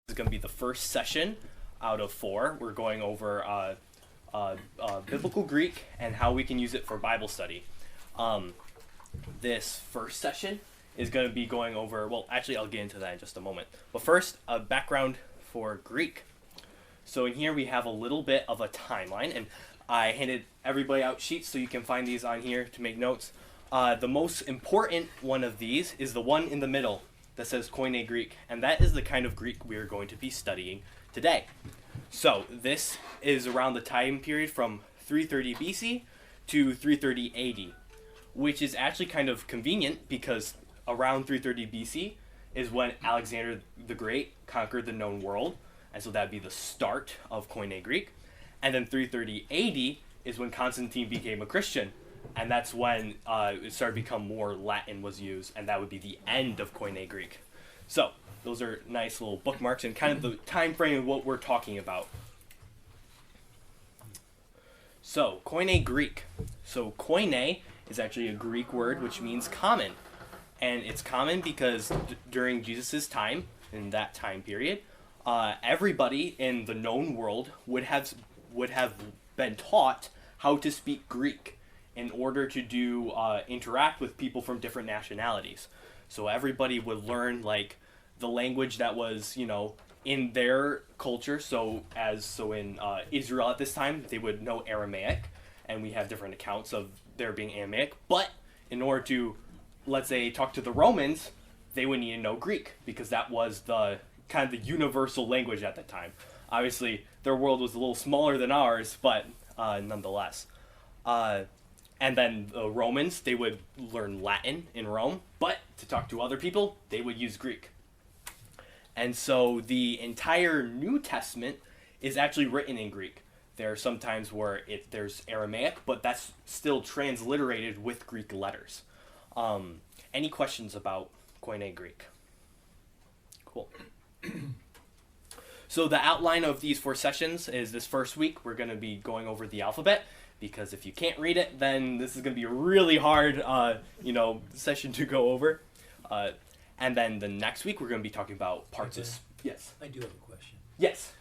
is going to be the first session out of 4. We're going over biblical Greek and how we can use it for Bible study. This first session is going to be going over, well, actually I'll get into that in just a moment. But first, a background for Greek. So in here we have a little bit of a timeline, and I handed everybody out sheets so you can find these on here to make notes. The most important one of these is the one in the middle that says Koine Greek, and that is the kind of Greek we are going to be studying today. So this is around the time period from 330 BC to 330 AD, which is actually kind of convenient because around 330 BC is when Alexander the Great conquered the known world, and so that'd be the start of Koine Greek. And then 330 AD is when Constantine became a Christian, and that's when it started to become more Latin was used, and that would be the end of Koine Greek. So those are nice little bookmarks and kind of the time frame of what we're talking about. So Koine Greek. So Koine is actually a Greek word which means common, and it's common because during Jesus' time, in that time period, everybody in the known world would have been taught how to speak Greek in order to interact with people from different nationalities. So everybody would learn like the language that was, in their culture. So in Israel at this time, they would know Aramaic, and we have different accounts of there being Aramaic. But in order to, let's say, talk to the Romans, they would need to know Greek because that was the kind of the universal language at the time. Obviously, their world was a little smaller than ours, but nonetheless. And then the Romans, they would learn Latin in Rome, but to talk to other people, they would use Greek. And so the entire New Testament is actually written in Greek. There are some times where there's Aramaic, but that's still transliterated with Greek letters. Any questions about Koine Greek? Cool. So the outline of these 4 sessions is this first week, we're going to be going over the alphabet, because if you can't read it, then this is going to be a really hard, session to go over. And then the next week, we're going to be talking about parts of... Yes? I do have a question. Yes.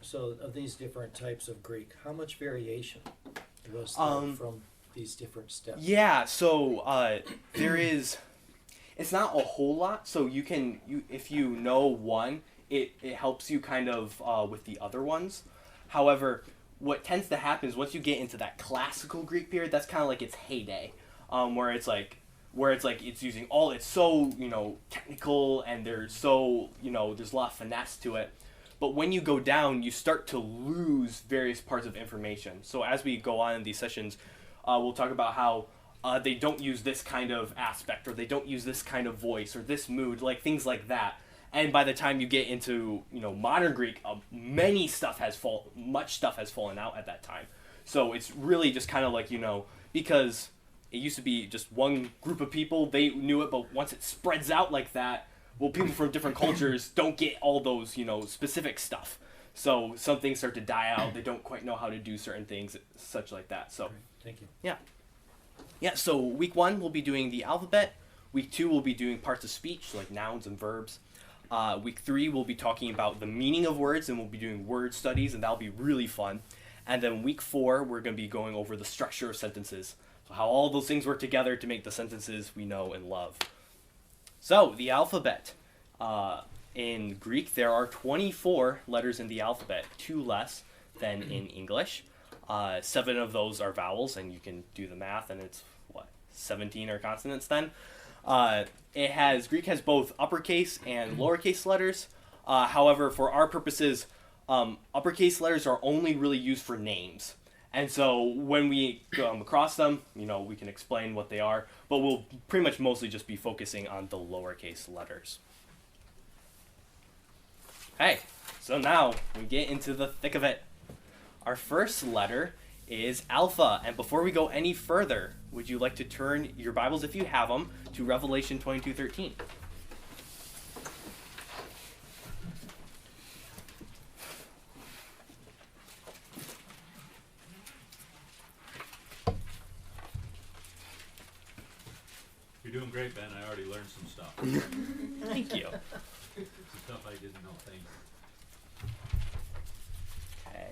So, of these different types of Greek, how much variation was there from these different steps? Yeah, so there is... It's not a whole lot, so if you know one, it helps you kind of with the other ones. However, what tends to happen is once you get into that classical Greek period, that's kind of like its heyday, where it's using it's so, technical, and there's a lot of finesse to it. But when you go down, you start to lose various parts of information. So as we go on in these sessions, we'll talk about how they don't use this kind of aspect, or they don't use this kind of voice, or this mood, like things like that. And by the time you get into modern Greek, much stuff has fallen out at that time. So it's really just kind of like because it used to be just one group of people, they knew it, but once it spreads out like that, well, people from different cultures don't get all those specific stuff. So some things start to die out. They don't quite know how to do certain things, such like that. So thank you. Yeah. So week 1 we'll be doing the alphabet. Week 2 we'll be doing parts of speech like nouns and verbs. Week 3, we'll be talking about the meaning of words, and we'll be doing word studies, and that'll be really fun. And then week 4, we're going to be going over the structure of sentences, so how all those things work together to make the sentences we know and love. So, the alphabet. In Greek, there are 24 letters in the alphabet, 2 less than in English. 7 of those are vowels, and you can do the math, and it's, 17 are consonants then. Greek has both uppercase and lowercase letters. However, for our purposes, uppercase letters are only really used for names. And so when we come across them, we can explain what they are, but we'll pretty much mostly just be focusing on the lowercase letters. Okay, so now we get into the thick of it. Our first letter is alpha, and before we go any further, would you like to turn your Bibles, if you have them, to Revelation 22:13? You're doing great, Ben. I already learned some stuff. Thank you. Some stuff I didn't know. Thank you. Okay.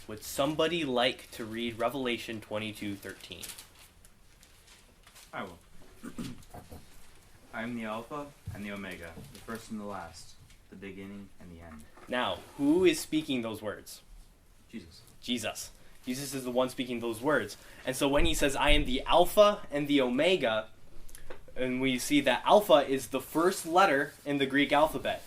Would somebody like to read Revelation 22:13? I will. I am the Alpha and the Omega, the first and the last, the beginning and the end. Now, who is speaking those words? Jesus. Jesus. Jesus is the one speaking those words. And so when he says, I am the Alpha and the Omega, and we see that Alpha is the first letter in the Greek alphabet.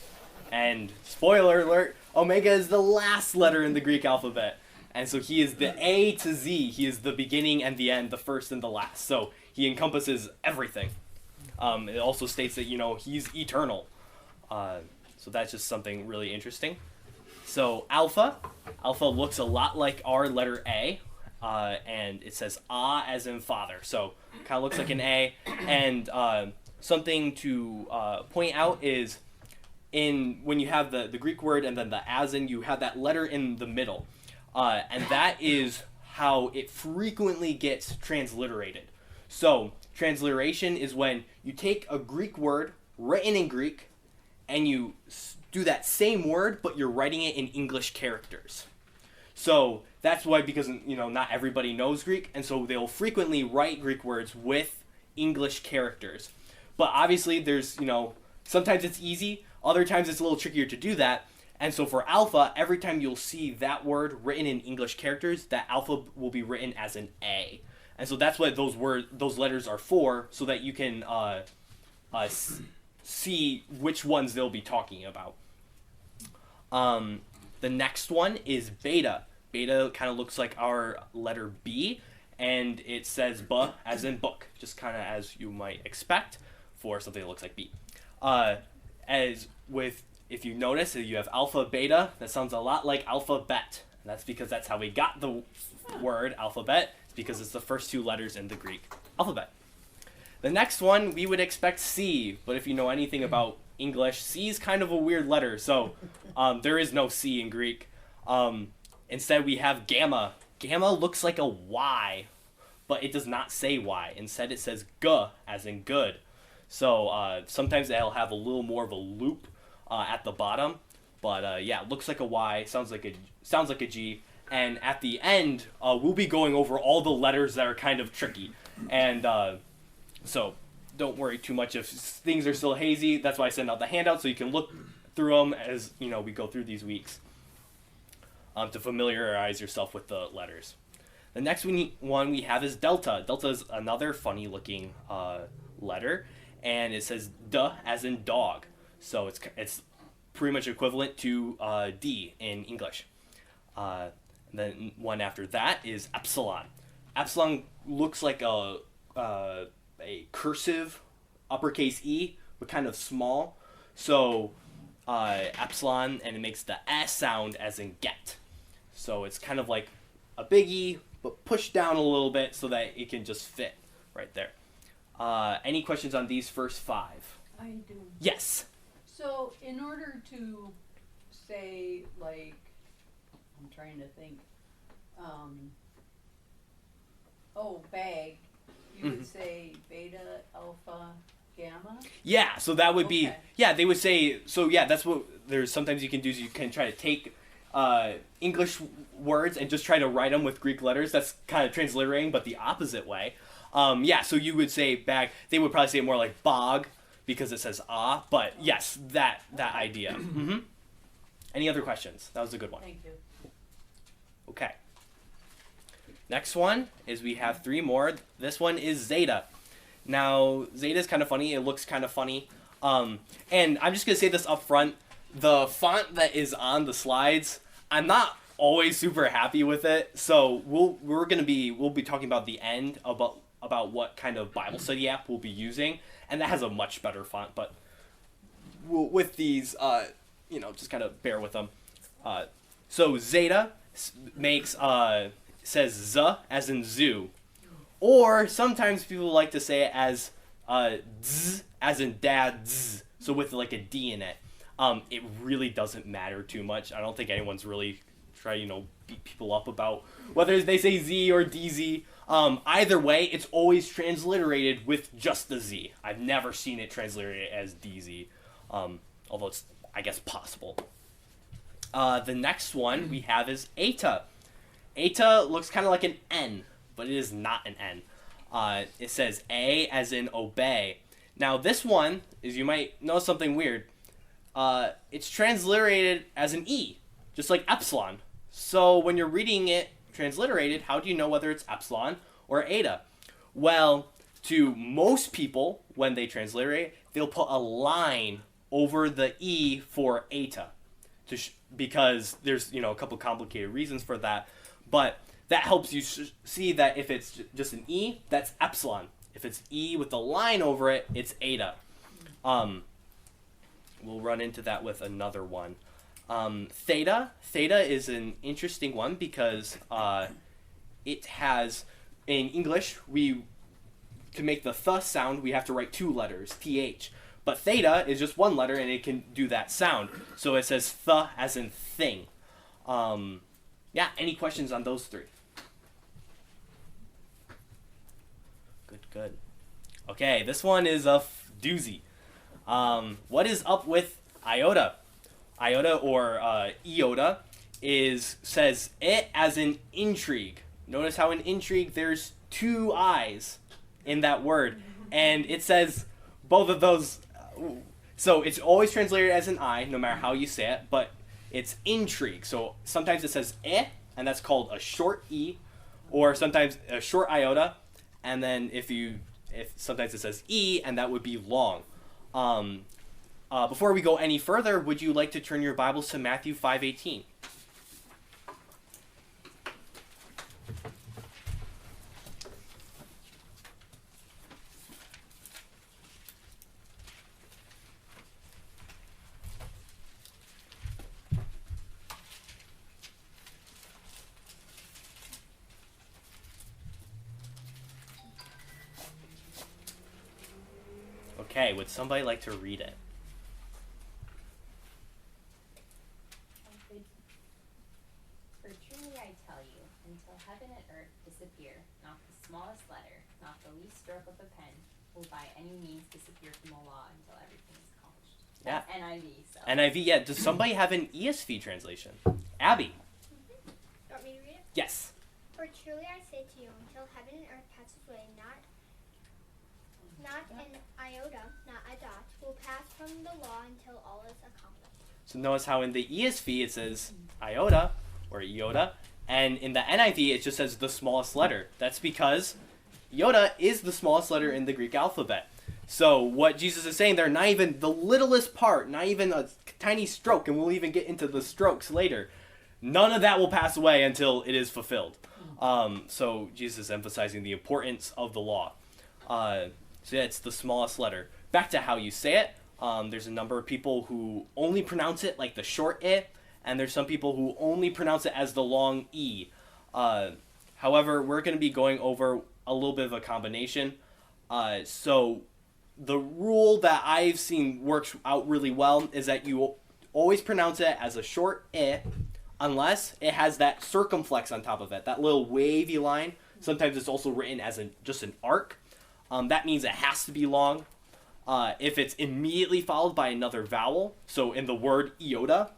And spoiler alert, Omega is the last letter in the Greek alphabet. And so he is the A to Z. He is the beginning and the end, the first and the last. So he encompasses everything. It also states that, he's eternal. So that's just something really interesting. So Alpha looks a lot like our letter A, and it says Ah as in father. So kind of looks like an A. And something to point out is when you have the Greek word and then the as in, you have that letter in the middle. And that is how it frequently gets transliterated. So transliteration is when you take a Greek word written in Greek and you do that same word, but you're writing it in English characters. So that's why, because not everybody knows Greek, and so they'll frequently write Greek words with English characters. But obviously there's, sometimes it's easy, other times it's a little trickier to do that. And so for Alpha, every time you'll see that word written in English characters, that Alpha will be written as an A. And so that's what those letters are for, so that you can see which ones they'll be talking about. The next one is Beta. Beta kind of looks like our letter B, and it says B as in book, just kind of as you might expect for something that looks like B. If you notice, you have alpha, beta, that sounds a lot like alphabet. And that's because that's how we got the word alphabet. It's because it's the first two letters in the Greek alphabet. The next one, we would expect C, but if you know anything about English, C is kind of a weird letter, so there is no C in Greek. Instead, we have gamma. Gamma looks like a Y, but it does not say Y. Instead, it says G, as in good. So sometimes they'll have a little more of a loop at the bottom, but it looks like a Y, sounds like a G, and at the end, we'll be going over all the letters that are kind of tricky, and so don't worry too much if things are still hazy. That's why I send out the handout so you can look through them as we go through these weeks to familiarize yourself with the letters. The next one we have is Delta. Delta is another funny looking letter, and it says D as in dog. So it's pretty much equivalent to D in English. Then one after that is Epsilon. Epsilon looks like a cursive uppercase E, but kind of small. So Epsilon, and it makes the S sound as in get. So it's kind of like a big E, but pushed down a little bit so that it can just fit right there. Any questions on these first five? I do. Yes. So, in order to say, like, I'm trying to think, bag, you would say beta, alpha, gamma? Yeah, so that would be, Okay. they would say, so yeah, that's what there's sometimes you can do is you can try to take English words and just try to write them with Greek letters. That's kind of transliterating, but the opposite way. So you would say bag, they would probably say it more like bog, because it says ah, but yes, that idea. Mm-hmm. Any other questions? That was a good one. Thank you. Okay. Next one is we have three more. This one is Zeta. Now, Zeta is kind of funny. It looks kind of funny. And I'm just going to say this up front. The font that is on the slides, I'm not always super happy with it. So we'll be talking about the end about what kind of Bible study app we'll be using. And that has a much better font, but with these, just kind of bear with them. So Zeta says Z as in zoo, or sometimes people like to say it as Z as in dad, Z, so with like a D in it. It really doesn't matter too much. I don't think anyone's really try beat people up about whether they say Z or DZ. Either way, it's always transliterated with just the Z. I've never seen it transliterated as DZ, although it's, I guess, possible. The next one we have is Eta. Eta looks kind of like an N, but it is not an N. It says A as in obey. Now this one is, you might notice something weird. It's transliterated as an E, just like epsilon. So when you're reading it transliterated, how do you know whether it's epsilon or eta? Well, to most people, when they transliterate, they'll put a line over the E for eta, because there's a couple complicated reasons for that, but that helps you see that if it's just an E, that's epsilon. If it's E with the line over it, it's eta. We'll run into that with another one. Theta. Theta is an interesting one because it has, in English, to make the th sound, we have to write two letters, th. But theta is just one letter and it can do that sound. So it says th as in thing. Yeah, any questions on those three? Good. Okay, this one is a doozy. What is up with iota? Iota or iota says it as in intrigue. Notice how in intrigue there's two I's in that word, and it says both of those. So it's always translated as an I, no matter how you say it, but it's intrigue. So sometimes it says and that's called a short E, or sometimes a short iota, and then if sometimes it says E, and that would be long. Before we go any further, would you like to turn your Bibles to Matthew 5:18? Okay, would somebody like to read it? For truly I tell you, until heaven and earth disappear, not the smallest letter, not the least stroke of a pen, will by any means disappear from the law until everything is accomplished. Yeah. That's NIV, so. NIV, yeah. Does somebody have an ESV translation? Abby? Want me to read it? Yes. For truly I say to you, until heaven and earth passes away, not an iota, not a dot, will pass from the law until all is accomplished. So notice how in the ESV it says iota or iota, and in the NIV it just says the smallest letter. That's because iota is the smallest letter in the Greek alphabet. So what Jesus is saying there, not even the littlest part, not even a tiny stroke, and we'll even get into the strokes later, none of that will pass away until it is fulfilled. So Jesus is emphasizing the importance of the law. So yeah, it's the smallest letter. Back to how you say it, there's a number of people who only pronounce it like the short I, and there's some people who only pronounce it as the long E. However, we're going to be going over a little bit of a combination. So the rule that I've seen works out really well is that you always pronounce it as a short I, unless it has that circumflex on top of it, that little wavy line. Sometimes it's also written as just an arc. That means it has to be long. If it's immediately followed by another vowel, so in the word iota,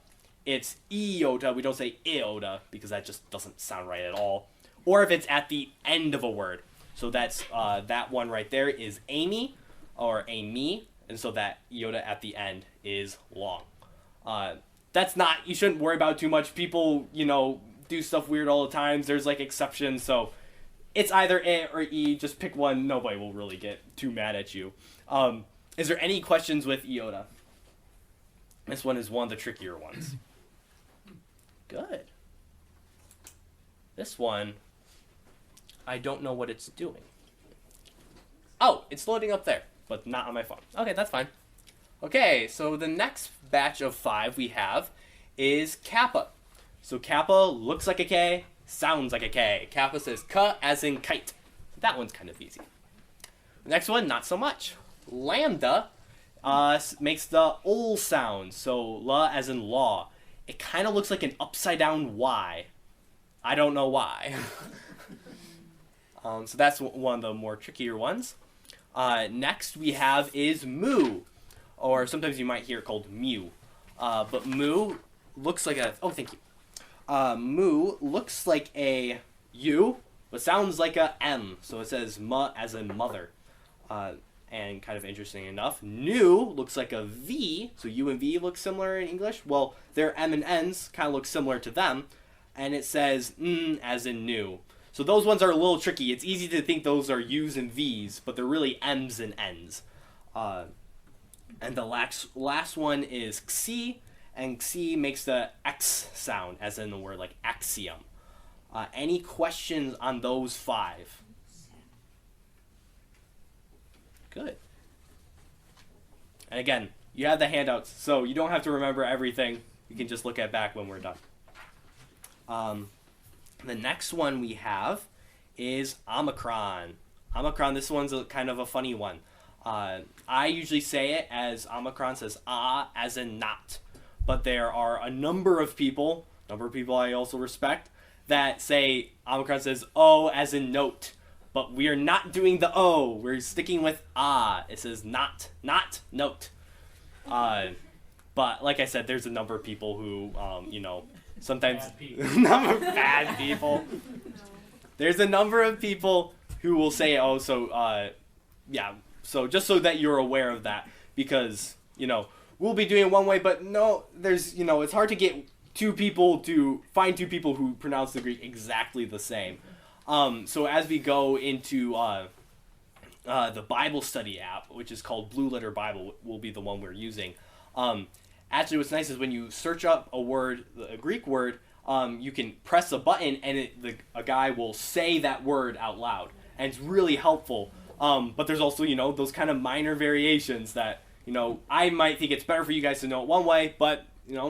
it's iota. We don't say iota because that just doesn't sound right at all. Or if it's at the end of a word. So that's that one right there is Amy or Amy, and so that iota at the end is long. That's not, you shouldn't worry about too much. People, do stuff weird all the time. There's like exceptions, so it's either A or E. Just pick one. Nobody will really get too mad at you. Is there any questions with iota? This one is one of the trickier ones. Good. This one, I don't know what it's doing. Oh, it's loading up there, but not on my phone. Okay, that's fine. Okay, so the next batch of 5 we have is kappa. So kappa looks like a K, sounds like a K. Kappa says ka as in kite. That one's kind of easy. The next one, not so much. Lambda makes the ol sound, so la as in law. it kind of looks like an upside down Y. I don't know why. So that's one of the more trickier ones. Next we have is moo, or sometimes you might hear it called mew. But moo looks like a, oh, thank you. Moo looks like a U, but sounds like a M. So it says ma as in mother. And kind of interesting enough, new looks like a V. So U and V look similar in English. Well, their M and N's kind of look similar to them. And it says N as in new. So those ones are a little tricky. It's easy to think those are U's and V's, but they're really M's and N's. And the last one is xi, and xi makes the X sound, as in the word like axiom. Any questions on those 5? Good. And again, you have the handouts, so you don't have to remember everything. You can just look at back when we're done. The next one we have is Omicron. Omicron, this one's kind of a funny one. I usually say it as Omicron says as in not. But there are a number of people I also respect, that say Omicron says O as in note. But we are not doing the O. We're sticking with It says not note. But like I said, there's a number of people who, sometimes Bad people. number of bad people. There's a number of people who will say, oh, so, yeah. So just so that you're aware of that, because, we'll be doing it one way, but no, there's, it's hard to find two people who pronounce the Greek exactly the same. So as we go into the Bible study app, which is called Blue Letter Bible, will be the one we're using. Actually, what's nice is when you search up a Greek word, you can press a button and a guy will say that word out loud, and it's really helpful. But there's also those kind of minor variations that I might think it's better for you guys to know it one way, but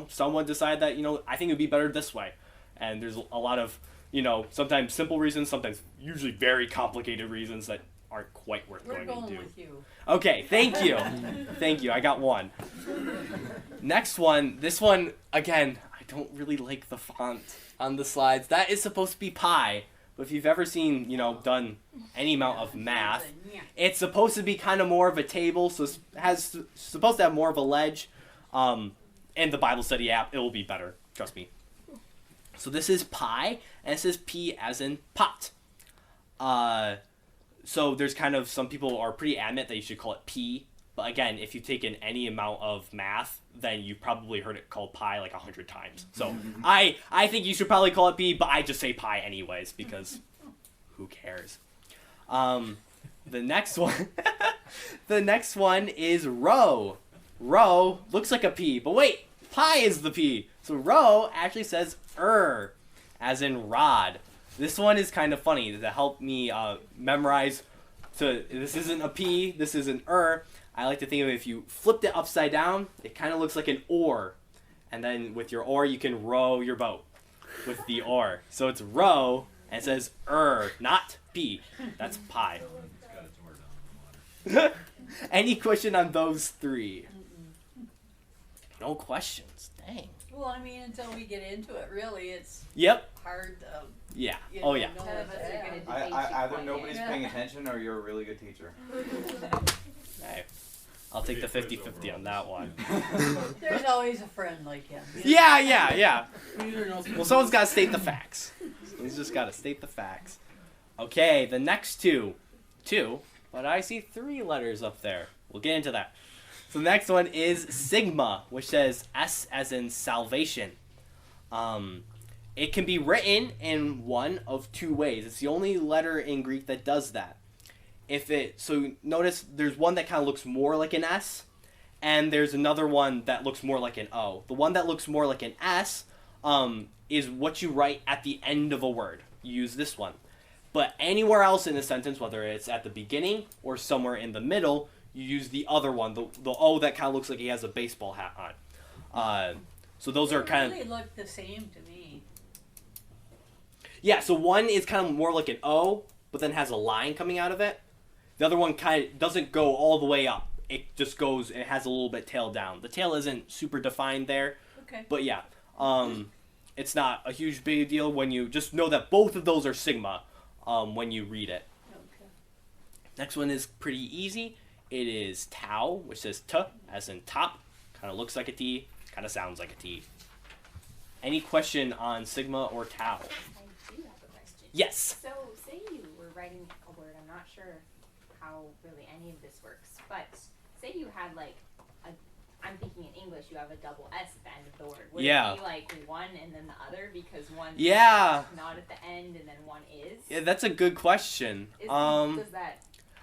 someone decided that I think it would be better this way, and there's a lot of sometimes simple reasons, sometimes usually very complicated reasons that aren't quite worth We're going going into. with you. Okay, thank you. Thank you. I got one. Next one. This one, again, I don't really like the font on the slides. That is supposed to be pi. But if you've ever seen, done any amount of math, it's supposed to be kind of more of a table, so it has supposed to have more of a ledge. In the Bible study app, it will be better. Trust me. So this is pi, and it says P as in pot. So there's kind of, some people are pretty adamant that you should call it P. But again, if you've taken any amount of math, then you probably heard it called pi like 100 times. So I think you should probably call it P, but I just say pi anyways, because who cares? The next one, the next one is rho. Rho looks like a P, but wait, pi is the P. So rho actually says as in rod. This one is kind of funny to help me memorize. So this isn't a P, this is an I like to think of it, if you flipped it upside down, it kind of looks like an oar. And then with your oar, you can row your boat with the oar. So it's row, and it says not P. That's pi. It's got its word on the water. Any question on those 3? No questions. Dang. Well, I mean, until we get into it, really, it's Yep. hard to. Yeah. You Oh know, yeah. know None of us that. are gonna debate you Either quite nobody's yet. paying attention or you're a really good teacher. Hey, I'll take the 50-50 on that one. There's always a friend like him. Yeah. Well, someone's got to state the facts. Someone's just got to state the facts. Okay, the next two, but I see 3 letters up there. We'll get into that. So the next one is sigma, which says S as in salvation. It can be written in one of 2 ways. It's the only letter in Greek that does that. So notice there's one that kind of looks more like an S, and there's another one that looks more like an O. The one that looks more like an S is what you write at the end of a word. You use this one. But anywhere else in a sentence, whether it's at the beginning or somewhere in the middle, you use the other one, the O that kind of looks like he has a baseball hat on. So those are kind They of... really look the same to me. Yeah, so one is kind of more like an O, but then has a line coming out of it. The other one kind of doesn't go all the way up. It just goes, and it has a little bit tail down. The tail isn't super defined there. Okay. But yeah, It's not a huge big deal when you just know that both of those are sigma when you read it. Okay. Next one is pretty easy. It is tau, which says t as in top. Kind of looks like a T, kind of sounds like a T. Any question on sigma or tau? I do have a question. Yes. So, say you were writing a word, I'm not sure how really any of this works, but say you had like I'm thinking in English you have a double S at the end of the word. Would Yeah. it be like one and then the other because one Yeah. is not at the end and then one is? Yeah, that's a good question. Does that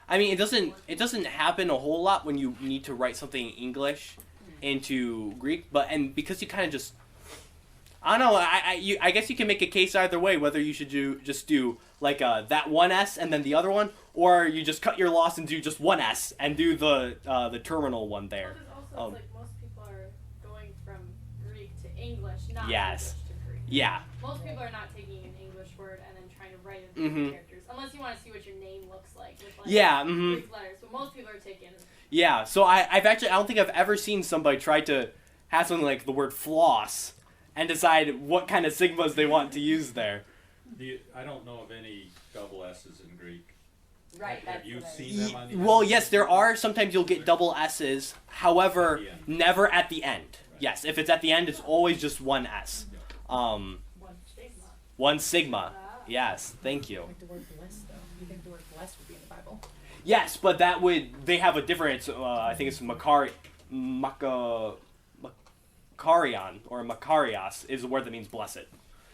I mean, it doesn't happen a whole lot when you need to write something in English into Greek, and because you kind of just, I don't know, I guess you can make a case either way, whether you should just do like that one S and then the other one, or you just cut your loss and do just one S and do the terminal one there. Well, also, it's like most people are going from Greek to English, not Yes. English to Greek. Yeah. Most people are not taking an English word and then trying to write it Mhm. in characters, unless you want to see what your name looks like with like Yeah. Mhm. Greek letters. But most people are taking. Yeah. So I don't think I've ever seen somebody try to have something like the word floss and decide what kind of sigmas they want to use there. I don't know of any double S's in Greek. right? Have That's you what I was- seen them on the Well, end? yes, there are. Sometimes you'll get double S's. However, At the end. never at the end. Right. Yes, if it's at the end, it's always just one S. One stigma. One sigma. Wow. Yes, thank you. Like the word blessed, though. You think the word blessed would be in the Bible? Yes, but they have a different, I think it's Makarion, or Makarios is the word that means blessed.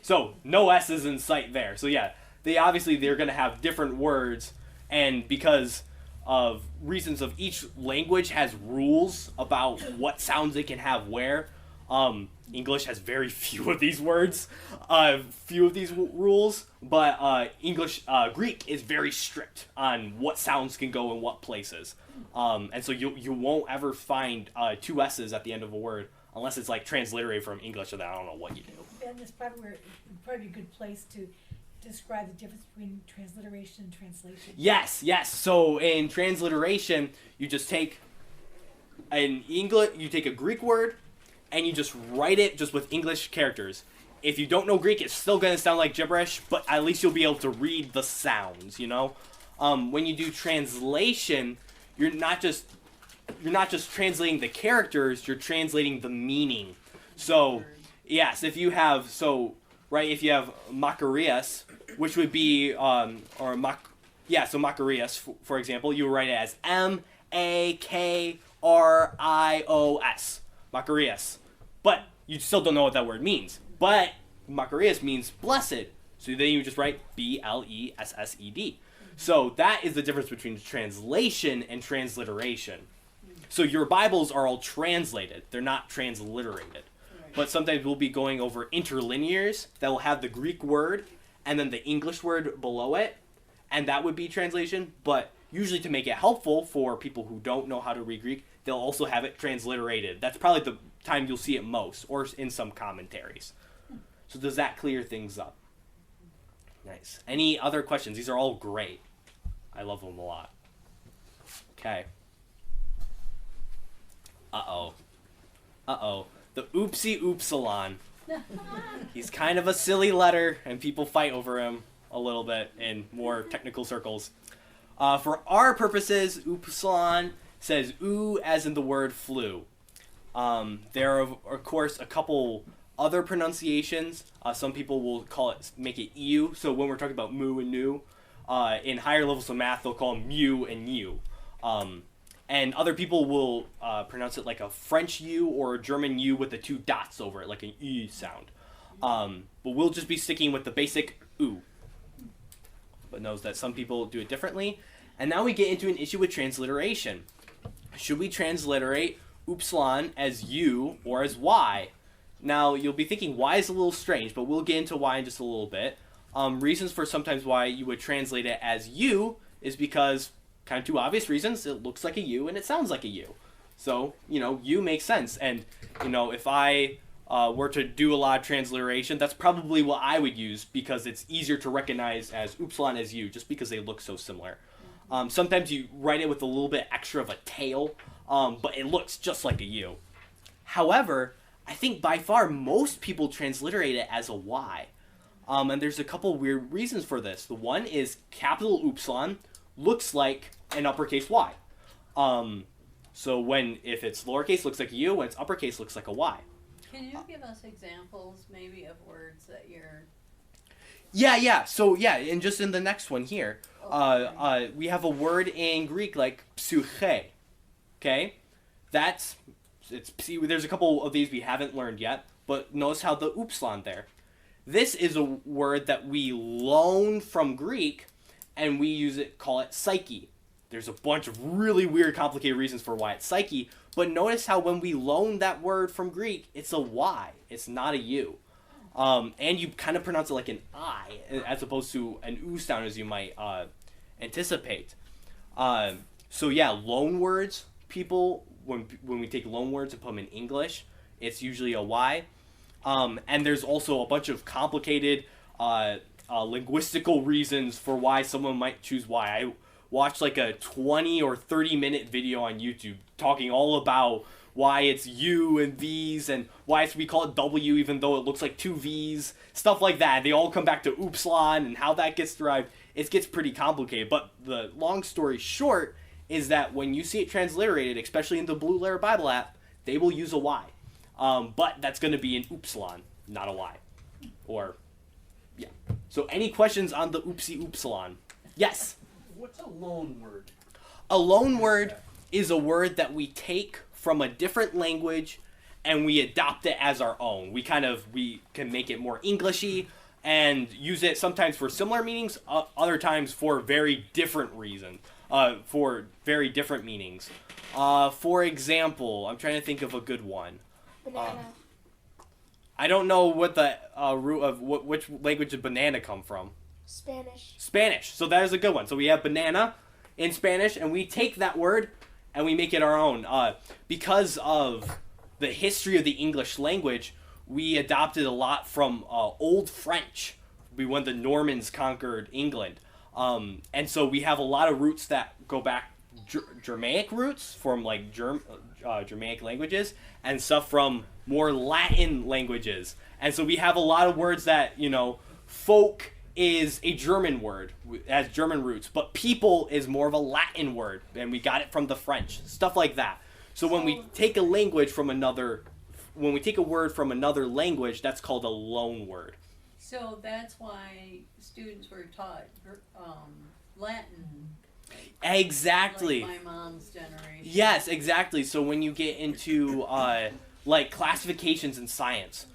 So, no S's in sight there. So yeah, they're going to have different words, and because of reasons of each language has rules about what sounds it can have where, English has very few of these words, rules, but Greek is very strict on what sounds can go in what places. And so you won't ever find two S's at the end of a word unless it's like transliterated from English, and then I don't know what you do. And this probably would probably be a good place to describe the difference between transliteration and translation. Yes. So in transliteration, you just take you take a Greek word and you just write it just with English characters. If you don't know Greek, it's still going to sound like gibberish, but at least you'll be able to read the sounds, you know? When you do translation, you're not just translating the characters, you're translating the meaning. So, yes, if you have Macarius, which would be, Macarius, for example, you would write it as Makarios, Macarius. But you still don't know what that word means. But Macarius means blessed. So then you just write Blessed. So that is the difference between translation and transliteration. So your Bibles are all translated. They're not transliterated. But sometimes we'll be going over interlinears that will have the Greek word and then the English word below it. And that would be translation. But usually to make it helpful for people who don't know how to read Greek, they'll also have it transliterated. That's probably the time you'll see it most, or in some commentaries. So does that clear things up? Nice. Any other questions? These are all great. I love them a lot. Okay. Uh-oh. The oopsie oopsilon. He's kind of a silly letter, and people fight over him a little bit in more technical circles. For our purposes, oopsilon says oo as in the word flu. There are, of course, a couple other pronunciations. Some people will make it ew. So when we're talking about moo and nu, in higher levels of math, they'll call them mu and u. And other people will pronounce it like a French U or a German U with the two dots over it, like an E sound. But we'll just be sticking with the basic oo. But knows that some people do it differently. And now we get into an issue with transliteration. Should we transliterate oopsilon as U or as Y? Now, you'll be thinking Y is a little strange, but we'll get into Y in just a little bit. Reasons for sometimes why you would translate it as U is because, kind of two obvious reasons, it looks like a U and it sounds like a U. So, U makes sense. And, if I were to do a lot of transliteration, that's probably what I would use because it's easier to recognize as oopsilon as U, just because they look so similar. Sometimes you write it with a little bit extra of a tail, but it looks just like a U. However, I think by far most people transliterate it as a Y. And there's a couple weird reasons for this. The one is capital Upsilon looks like an uppercase Y. So if it's lowercase, looks like a U. When it's uppercase, looks like a Y. Can you give us examples maybe of words that you're... Yeah. So and just in the next one here, Okay. we have a word in Greek like psyche. Okay, there's a couple of these we haven't learned yet, but notice how the upsilon there. This is a word that we loan from Greek, and we call it psyche. There's a bunch of really weird, complicated reasons for why it's psyche, but notice how when we loan that word from Greek, it's a Y. It's not a U. And you kind of pronounce it like an I, as opposed to an U sound as you might anticipate. Loan words, people, when we take loan words and put them in English, it's usually a Y. And there's also a bunch of complicated linguistical reasons for why someone might choose Y. I watched like a 20 or 30 minute video on YouTube talking all about why it's U and V's and why we call it W even though it looks like two V's, stuff like that. They all come back to upsilon and how that gets derived. It gets pretty complicated, but the long story short is that when you see it transliterated, especially in the Blue Letter Bible app, they will use a Y. But that's going to be an upsilon, not a Y. So any questions on the oopsie upsilon? Yes? What's a loan word? A loan word is a word that we take from a different language and we adopt it as our own. We can make it more Englishy and use it sometimes for similar meanings, other times for very different reasons, for very different meanings. For example, I'm trying to think of a good one. Banana. I don't know what the root of which language did banana come from. Spanish. Spanish. So that is a good one. So we have banana in Spanish, and we take that word and we make it our own. Because of the history of the English language, we adopted a lot from Old French. When the Normans conquered England. And so we have a lot of roots that go back, Germanic roots from like Germanic languages, and stuff from more Latin languages. And so we have a lot of words that, folk is a German word, has German roots, but people is more of a Latin word, and we got it from the French, stuff like that. So when we take a word from another language, that's called a loan word. So that's why students were taught Latin. Exactly. Like my mom's generation. Yes, exactly. So when you get into like classifications in science,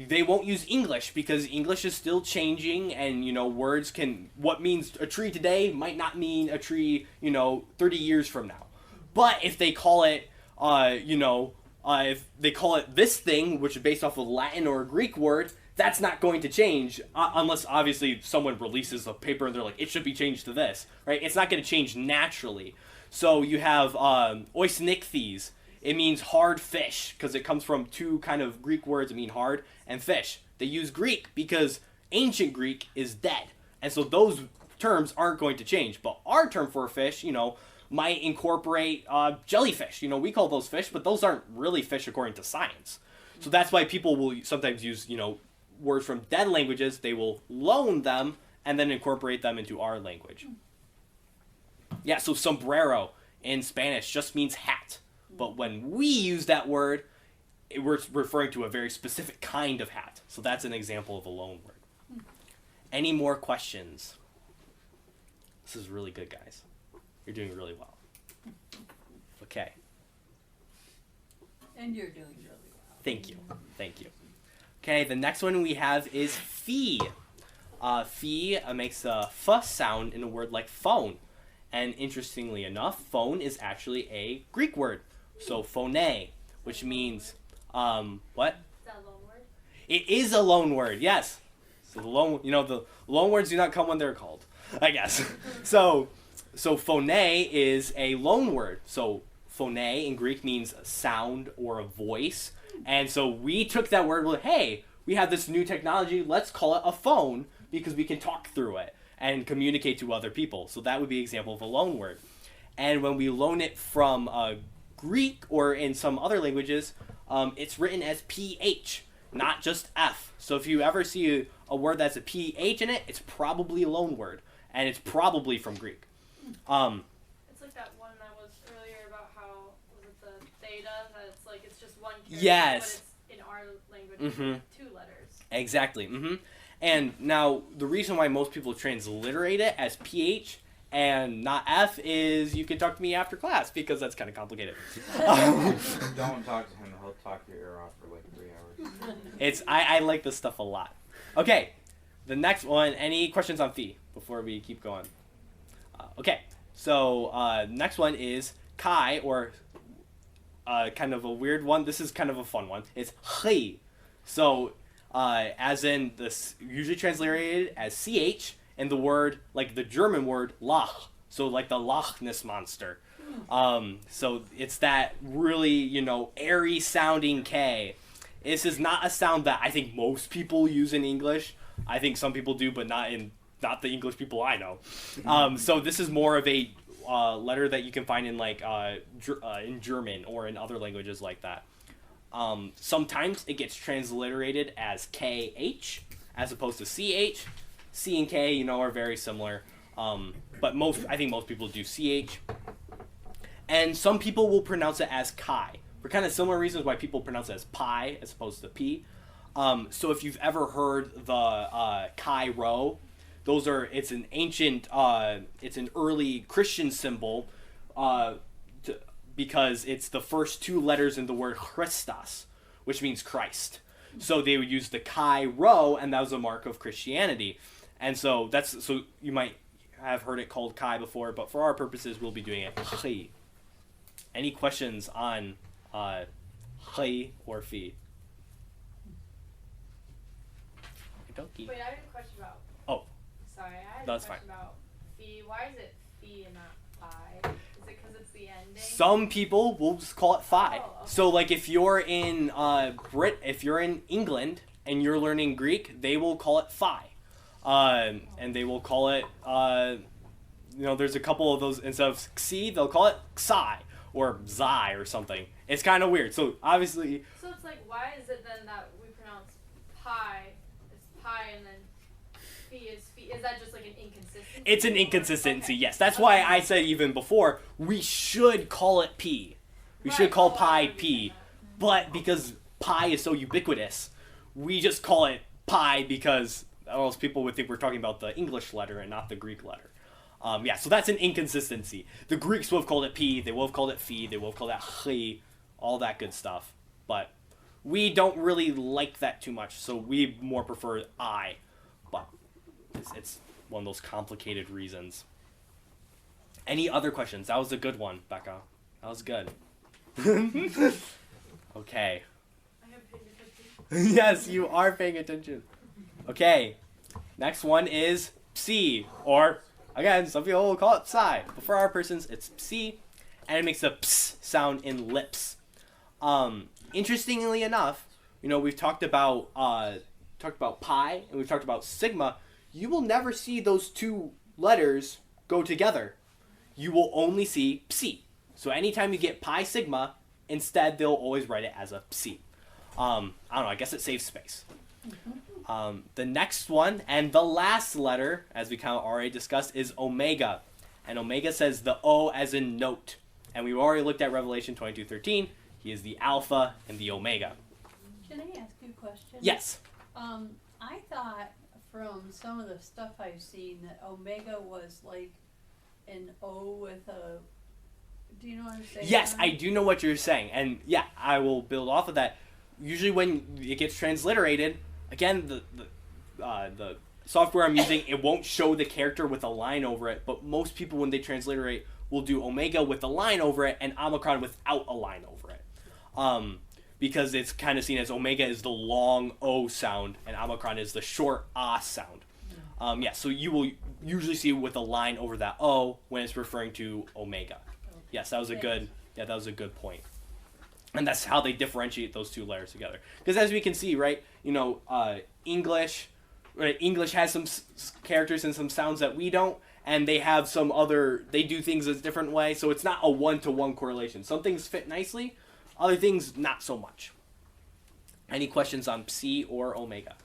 they won't use English because English is still changing, and words what means a tree today might not mean a tree 30 years from now. But if they call it if they call it this thing, which is based off of Latin or a Greek word, that's not going to change unless obviously someone releases a paper and they're like, it should be changed to this, right? It's not going to change naturally. So you have oisnichthyes. It means hard fish because it comes from two kind of Greek words that mean hard and fish. They use Greek because ancient Greek is dead. And so those terms aren't going to change. But our term for a fish, might incorporate jellyfish. We call those fish, but those aren't really fish according to science. So that's why people will sometimes use, words from dead languages. They will loan them and then incorporate them into our language. Yeah, so sombrero in Spanish just means hat. But when we use that word, we're referring to a very specific kind of hat. So that's an example of a loan word. Any more questions? This is really good, guys. You're doing really well. Okay. And you're doing really well. Thank you. Okay, the next one we have is fee. Fee makes a f sound in a word like phone. And interestingly enough, phone is actually a Greek word. So phone, which means, what? Is that a loan word? It is a loan word, yes. So the loan words do not come when they're called, I guess. So phone is a loan word. So phone in Greek means a sound or a voice. And so we took that word, well, hey, we have this new technology, let's call it a phone because we can talk through it and communicate to other people. So that would be an example of a loan word. And when we loan it from Greek or in some other languages, it's written as PH, not just F. So if you ever see a word that's a PH in it, it's probably a loan word, and it's probably from Greek. It's like that one that was earlier about how, was it the theta, that it's like, it's just one character, Yes. but it's in our language, Mhm. it's 2 letters. Exactly. And now the reason why most people transliterate it as PH and not F is you can talk to me after class because that's kind of complicated. Don't talk to him. He'll talk your ear off for like 3 hours. I like this stuff a lot. Okay, the next one. Any questions on phi before we keep going? Okay, so next one is chi, or kind of a weird one. This is kind of a fun one. It's he. So as in this, usually translated as ch, and the word, like the German word Lach. So like the Loch Ness monster. So it's that really, airy sounding K. This is not a sound that I think most people use in English. I think some people do, but not the English people I know. So this is more of a letter that you can find in like in German or in other languages like that. Sometimes it gets transliterated as KH as opposed to CH. C and K, are very similar. But I think most people do CH. And some people will pronounce it as chi, for kind of similar reasons why people pronounce it as pi as opposed to p. So if you've ever heard the chi rho, it's an ancient, it's an early Christian symbol, because it's the first 2 letters in the word Christos, which means Christ. So they would use the chi rho, and that was a mark of Christianity. And so so you might have heard it called chi before, but for our purposes, we'll be doing it chi. Any questions on chi or phi? Okey-dokey. Wait, I have a question about. Oh. Sorry, I had That's a question about phi. Why is it phi and not phi? Is it because it's the ending? Some people will just call it phi. Oh, okay. So like if you're in if you're in England and you're learning Greek, they will call it phi. And they will call it there's a couple of those, instead of xi, they'll call it xi or xi or something. It's kind of weird. So obviously So it's like, why is it then that we pronounce pi as pi and then phi is phi? Is that just like an inconsistency? it's an inconsistency. Yes, that's why I said even before we should call it p. We should call pi p. But because pi is so ubiquitous, we just call it pi because else people would think we're talking about the English letter and not the Greek letter. So that's an inconsistency. The Greeks will have called it p, they will have called it phi, they will have called it chi, all that good stuff. But we don't really like that too much, so we more prefer I. But it's one of those complicated reasons. Any other questions? That was a good one, Becca. That was good. Okay. I have paid attention. Yes, you are paying attention. Okay, next one is psi, or again, some people will call it psi, but for our persons, it's psi, and it makes a ps sound in lips. Interestingly enough, we've talked about pi and we've talked about sigma. You will never see those 2 letters go together. You will only see psi. So anytime you get pi sigma, instead they'll always write it as a psi. I don't know. I guess it saves space. The next one, and the last letter, as we kind of already discussed, is omega. And omega says the O as in note. And we've already looked at Revelation 22:13. He is the Alpha and the Omega. Can I ask you a question? Yes. I thought from some of the stuff I've seen that Omega was like an O with a. Do you know what I'm saying? Yes, I do know what you're saying. And yeah, I will build off of that. Usually when it gets transliterated, again, the software I'm using, it won't show the character with a line over it, but most people when they transliterate will do Omega with a line over it and Omicron without a line over it. Because it's kind of seen as Omega is the long O sound and Omicron is the short Ah sound. So you will usually see with a line over that O when it's referring to Omega. Yes, that was a good point. And that's how they differentiate those 2 letters together. Because as we can see, right, English has some characters and some sounds that we don't, and they have they do things a different way, so it's not a 1-to-1 correlation. Some things fit nicely, Other things, not so much. Any questions on psi or omega?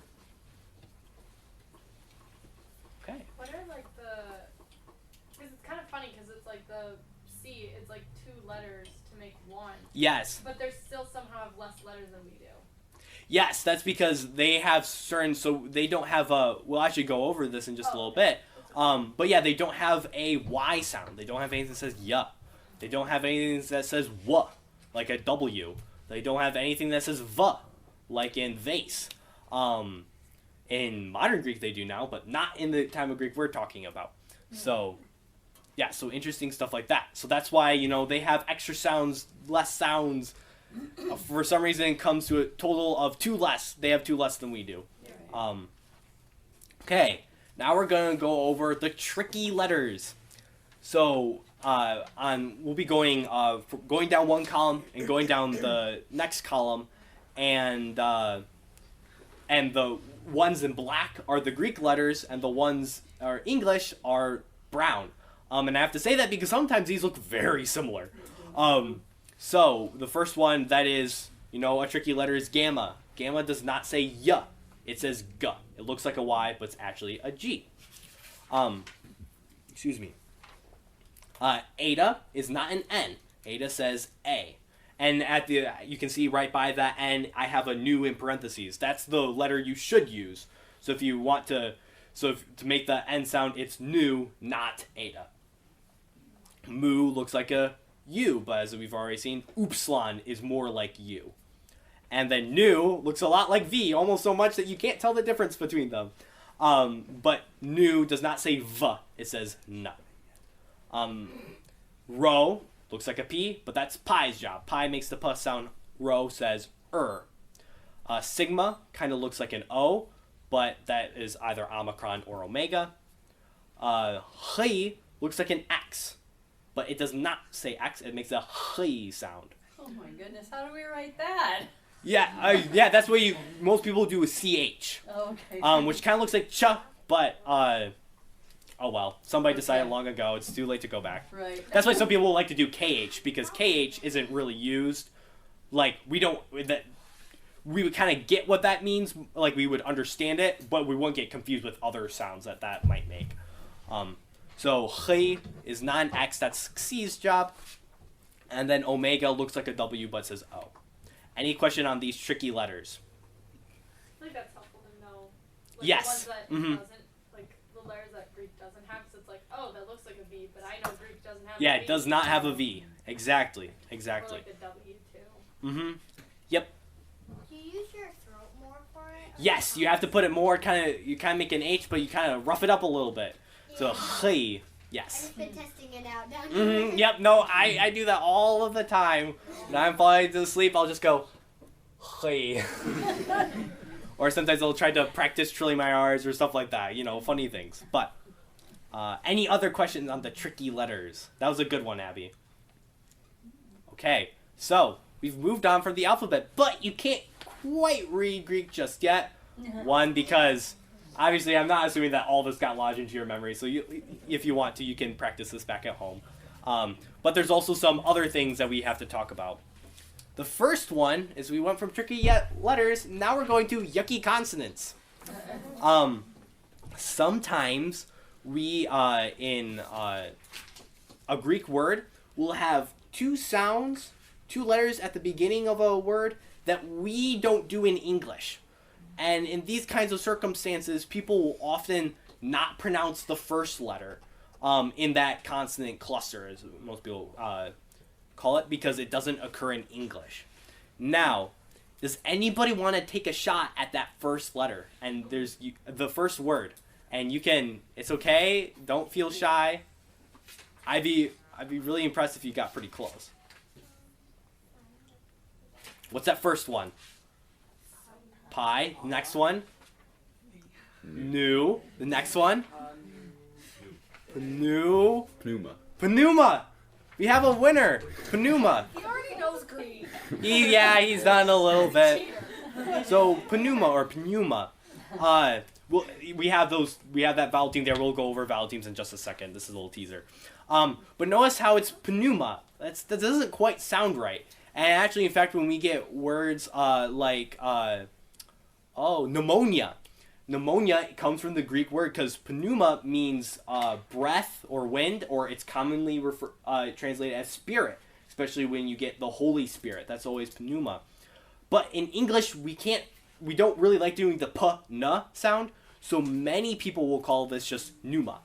Okay. What are like the? Because it's kind of funny because it's like the C. It's like 2 letters to make one, Yes. but they still somehow have less letters than we do. Yes, that's because they have certain, so they don't have a, we'll actually go over this in just a little bit. But yeah, they don't have a Y sound. They don't have anything that says ya. They don't have anything that says w, like a W. They don't have anything that says v, like in vase. In modern Greek they do now, but not in the time of Greek we're talking about. So, yeah, so interesting stuff like that. So that's why, they have extra sounds, less sounds. For some reason, it comes to a total of 2 less. They have 2 less than we do. Okay, now we're going to go over the tricky letters. So, we'll be going down one column and going down the next column, and the ones in black are the Greek letters, and the ones are English are brown. And I have to say that because sometimes these look very similar. So the first one that is, a tricky letter is gamma. Gamma does not say y, it says g. It looks like a Y, but it's actually a G. Excuse me. Eta is not an N. Eta says A. And you can see right by that N, I have a nu in parentheses. That's the letter you should use. So if you want to, to make the N sound, it's nu, not Eta. Mu looks like a U, but as we've already seen, upsilon is more like U. And then nu looks a lot like V, almost so much that you can't tell the difference between them. But nu does not say V, it says na. Rho looks like a P, but that's pi's job. Pi makes the p sound. Rho says Sigma kind of looks like an O, but that is either omicron or omega. Chi looks like an X, but it does not say X. It makes a chi sound. Oh my goodness, how do we write that? Yeah, that's what most people do with CH. Oh, okay. Which kind of looks like ch, but oh well. Somebody decided long ago. It's too late to go back. Right. That's why some people like to do KH, because KH isn't really used. Like, we would kind of get what that means. Like, we would understand it, but we wouldn't get confused with other sounds that might make. So chi is not an X. That's Xi's job. And then omega looks like a W, but says O. Any question on these tricky letters? I think that's helpful to know. Like Yes. The ones that Mhm. doesn't, like the letters that Greek doesn't have, so it's like, oh, that looks like a V, but I know Greek doesn't have Yeah, a V. it does not have a V. Exactly. Or Exactly. like a W too. Mm-hmm. Yep. Do you use your throat more for it? Yes, you have to put it more you kind of make an H, but you kind of rough it up a little bit. So, chi. Yes. I've been testing it out down Mm-hmm. here. Yep. No, I do that all of the time. When I'm falling to sleep, I'll just go, chi. Or sometimes I'll try to practice trilling my R's or stuff like that. Funny things. But any other questions on the tricky letters? That was a good one, Abby. Okay, so we've moved on from the alphabet, but you can't quite read Greek just yet. One, because obviously I'm not assuming that all this got lodged into your memory, so if you want to, you can practice this back at home. But there's also some other things that we have to talk about. The first one is we went from tricky letters, now we're going to yucky consonants. Sometimes we, in a Greek word, will have 2 sounds, 2 letters at the beginning of a word that we don't do in English. And in these kinds of circumstances, people will often not pronounce the first letter in that consonant cluster, as most people call it, because it doesn't occur in English. Now, does anybody want to take a shot at that first letter? And there's the first word. And you can, it's okay, don't feel shy. I'd be really impressed if you got pretty close. What's that first one? Pi. Next one? Nu. The next one? Nu. Pneuma. We have a winner. Pneuma. He already knows Greek. He's done a little bit. So pneuma. We have that vowel team there. We'll go over vowel teams in just a second. This is a little teaser. But notice how it's pneuma. That doesn't quite sound right. And actually, in fact, when we get words like pneumonia. Pneumonia comes from the Greek word because pneuma means breath or wind, or it's commonly translated as spirit, especially when you get the Holy Spirit. That's always pneuma. But in English, we don't really like doing the p-n sound, so many people will call this just pneuma.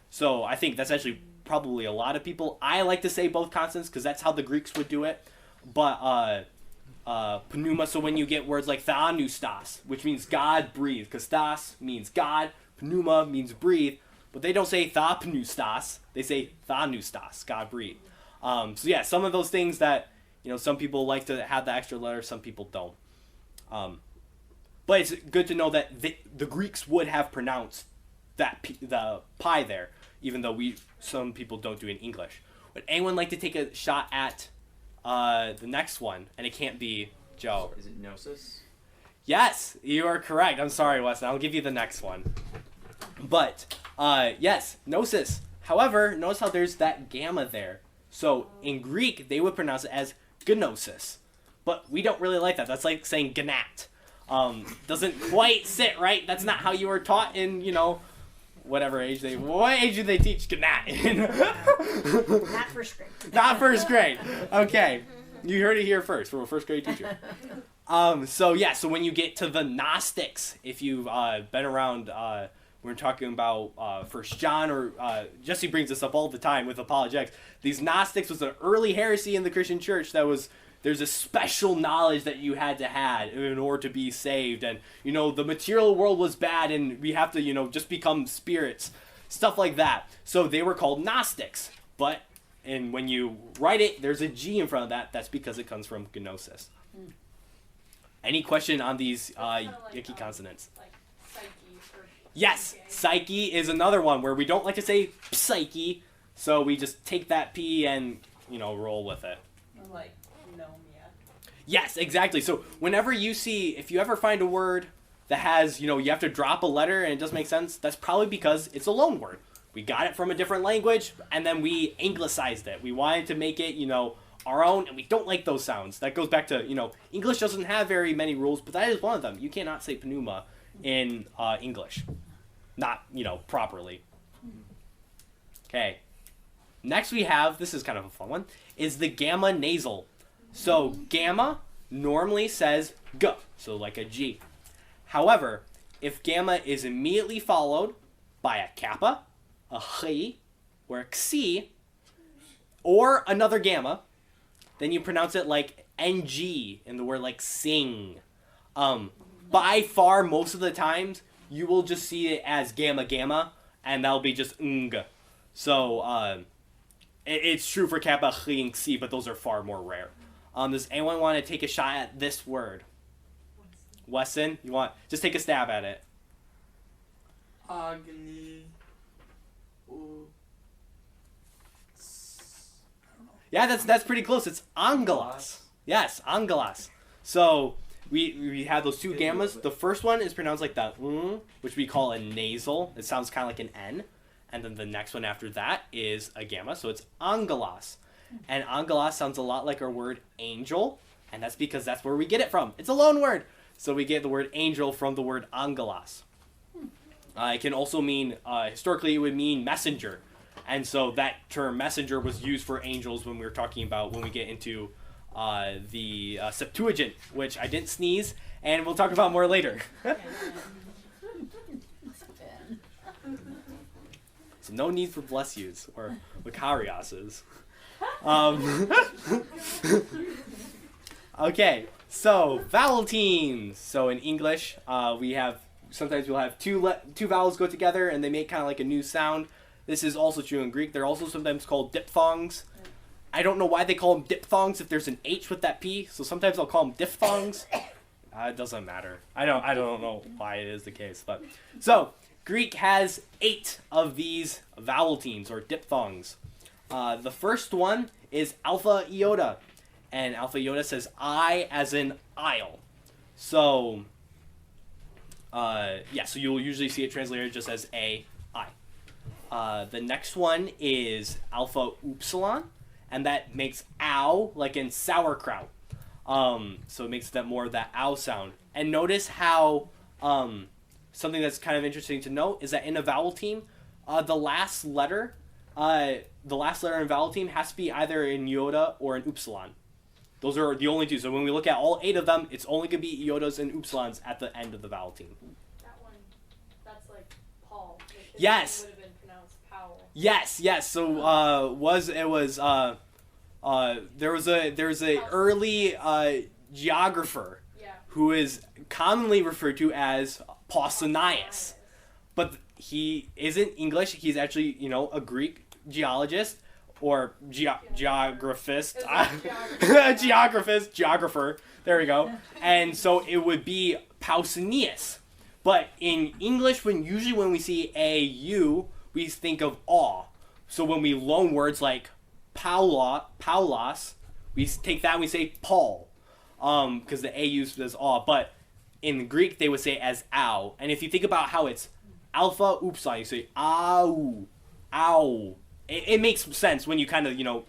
So I think that's actually probably a lot of people. I like to say both consonants because that's how the Greeks would do it. But pneuma, so when you get words like thanustas, which means God breathe, because thas means God, pneuma means breathe, but they don't say thapneustas, they say thanustas, God breathe. So yeah, some of those things that, some people like to have the extra letter, some people don't. But it's good to know that the Greeks would have pronounced the pi there, even though some people don't do it in English. Would anyone like to take a shot at the next one? And it can't be Joe. Is it gnosis? Yes, you are correct. I'm sorry, Wes. I'll give you the next one. But, yes, gnosis. However, notice how there's that gamma there. So, in Greek, they would pronounce it as gnosis. But we don't really like that. That's like saying gnat. Doesn't quite sit right. That's not how you were taught in, whatever age what age do they teach gnat in? Not first grade. Not first grade. Okay. You heard it here first from a first grade teacher. So when you get to the Gnostics, if you've been around, we're talking about First John, or Jesse brings this up all the time with apologetics. These Gnostics was an early heresy in the Christian church there's a special knowledge that you had to have in order to be saved. And, the material world was bad and we have to, just become spirits. Stuff like that. So they were called Gnostics. And when you write it, there's a G in front of that. That's because it comes from gnosis. Any question on these icky consonants? Like psyche or Yes, psyche is another one where we don't like to say psyche. So we just take that P and, roll with it. Like Nomia. Yes, exactly. So whenever if you ever find a word that has, you have to drop a letter and it doesn't make sense, that's probably because it's a loan word. We got it from a different language and then we anglicized it. We wanted to make it, our own, and we don't like those sounds. That goes back to, English doesn't have very many rules, but that is one of them. You cannot say pneuma in English. Not, properly. Okay. Next we have, this is kind of a fun one, is the gamma nasal. So gamma normally says g, so like a G. However, if gamma is immediately followed by a kappa, a chi, or a xi, or another gamma, then you pronounce it like ng in the word like sing. By far, most of the times, you will just see it as gamma gamma, and that'll be just ng. So, it's true for kappa, chi, and xi, but those are far more rare. Does anyone want to take a shot at this word? Wesson, just take a stab at it. Agni. Yeah, that's pretty close. It's angelos. Yes, angelos. So we have those two gammas. The first one is pronounced like the which we call a nasal. It sounds kind of like an N. And then the next one after that is a gamma, so it's angelos. And angelos sounds a lot like our word angel, and that's because that's where we get it from. It's a loan word. So we get the word angel from the word angelos. It can also mean, historically it would mean messenger. And so that term messenger was used for angels when we get into the Septuagint, which I didn't sneeze, and we'll talk about more later. So no need for bless yous or Macarioses. Okay, so vowel teams. So in English, sometimes we'll have two vowels go together and they make kind of like a new sound. This is also true in Greek. They're also sometimes called diphthongs. I don't know why they call them diphthongs if there's an H with that P. So sometimes I'll call them diphthongs. It doesn't matter. I don't know why it is the case, but so Greek has 8 of these vowel teams or diphthongs. The first one is alpha iota, and alpha iota says I as in aisle. So so you'll usually see it translated just as A, I. The next one is alpha upsilon, and that makes ow, like in sauerkraut. So it makes that more of that ow sound. And notice how something that's kind of interesting to note is that in a vowel team, the last letter in vowel team has to be either an iota or an upsilon. Those are the only two. So when we look at all 8 of them, it's only going to be iotas and upsilons at the end of the vowel team. That one, that's like Paul. His Yes. name would have been pronounced Powell. Yes. So there was a early geographer Yeah. who is commonly referred to as Pausanias, but he isn't English. He's actually a Greek geologist or geographist, It was like geographer. There we go. And so it would be Pausanias. But in English, when we see AU, we think of aw. So when we loan words like Paulos, we take that and we say Paul, because the AU says aw. But in Greek, they would say it as ow. And if you think about how it's alpha upsilon, you say ow, ow. It makes sense when you kind of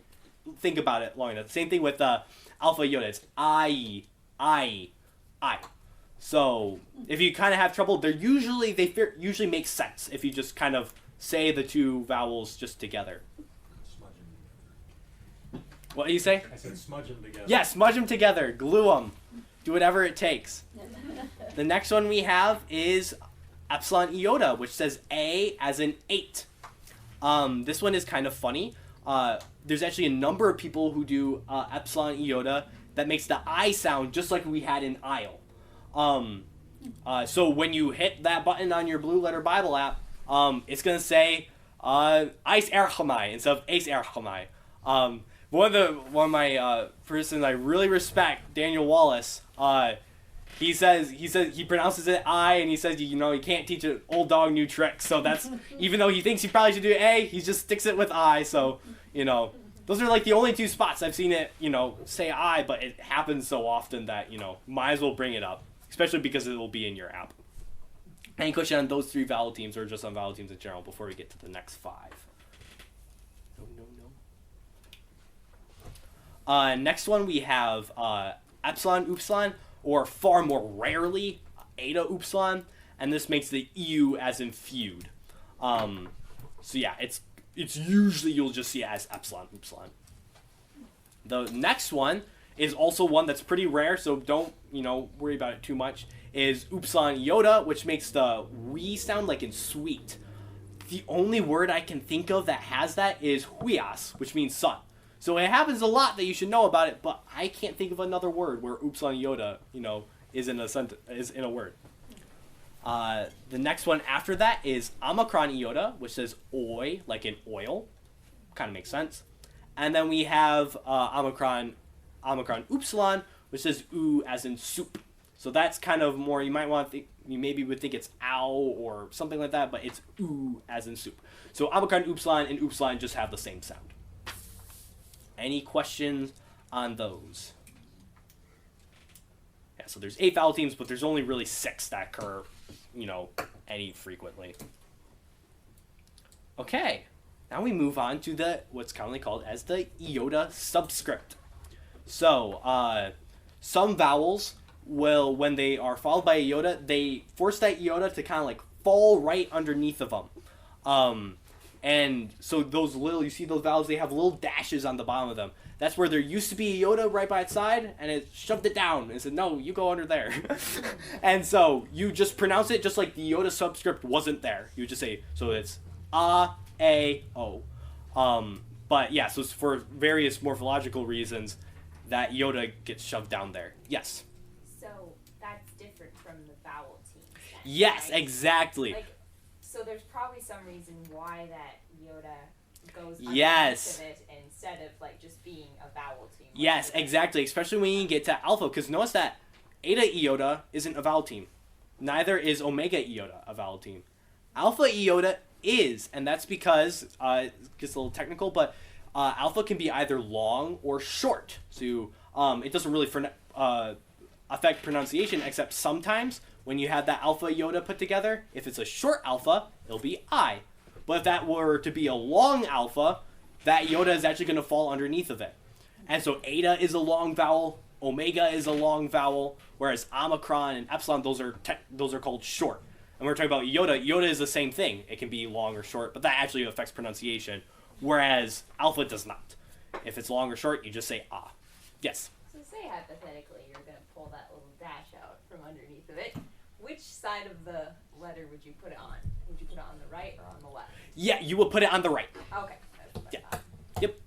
think about it long enough. Same thing with alpha iota. It's I. So if you kind of have trouble, they usually make sense if you just kind of say the two vowels just together. Smudge them. What do you say? I said smudge them together. Yeah, smudge them together, glue them, do whatever it takes. The next one we have is epsilon iota, which says A as in 8. This one is kind of funny. There's actually a number of people who do epsilon iota that makes the I sound just like we had in aisle. So when you hit that button on your Blue Letter Bible app, it's going to say Eis Erchomai instead of Eis Erchomai. One of my person I really respect, Daniel Wallace, he pronounces it I, and he says, you can't teach an old dog new tricks. So that's, even though he thinks he probably should do A, he just sticks it with I. So, those are like the only 2 spots I've seen it, say I, but it happens so often that, might as well bring it up, especially because it will be in your app. Any question on those 3 vowel teams or just on vowel teams in general before we get to the next 5? No. Next one we have epsilon upsilon, or far more rarely, eta upsilon, and this makes the EU as in feud. So yeah, it's usually you'll just see it as epsilon upsilon. The next one is also one that's pretty rare, so don't worry about it too much. Is upsilon iota, which makes the we sound like in sweet. The only word I can think of that has that is huios, which means sun. So it happens a lot that you should know about it, but I can't think of another word where upsilon iota, is in a word. The next one after that is omicron iota, which says oi, like in oil. Kind of makes sense. And then we have omicron upsilon, which says oo as in soup. So that's kind of more, you maybe would think it's ow or something like that, but it's oo as in soup. So omicron upsilon and upsilon just have the same sound. Any questions on those? Yeah, so there's 8 vowel teams, but there's only really 6 that occur, any frequently. Okay, now we move on to what's commonly called as the iota subscript. So, some vowels will, when they are followed by iota, they force that iota to kind of like fall right underneath of them. And so you see those vowels, they have little dashes on the bottom of them. That's where there used to be iota right by its side, and it shoved it down and said, no, you go under there. And so you just pronounce it just like the iota subscript wasn't there. You just say, so it's A, O. But yeah, so for various morphological reasons, that iota gets shoved down there. Yes? So that's different from the vowel teams then, Yes, right? exactly. So there's probably some reason why that iota goes Yes. underneath of it instead of just being a vowel team. Yes, exactly. Especially when you get to alpha, because notice that eta iota isn't a vowel team. Neither is omega iota a vowel team. Alpha iota is, and that's because it gets a little technical, but alpha can be either long or short. So it doesn't really affect pronunciation, except sometimes when you have that alpha iota put together, if it's a short alpha, it'll be I. But if that were to be a long alpha, that iota is actually going to fall underneath of it. And so eta is a long vowel, omega is a long vowel, whereas omicron and epsilon, those are called short. And we're talking about iota. Iota is the same thing. It can be long or short, but that actually affects pronunciation, whereas alpha does not. If it's long or short, you just say ah. Yes? So say hypothetically you're going to pull that little dash out from underneath of it. Which side of the letter would you put it on? Would you put it on the right or on the left? Yeah, you will put it on the right. Okay. That's what I Yeah. thought. Yep.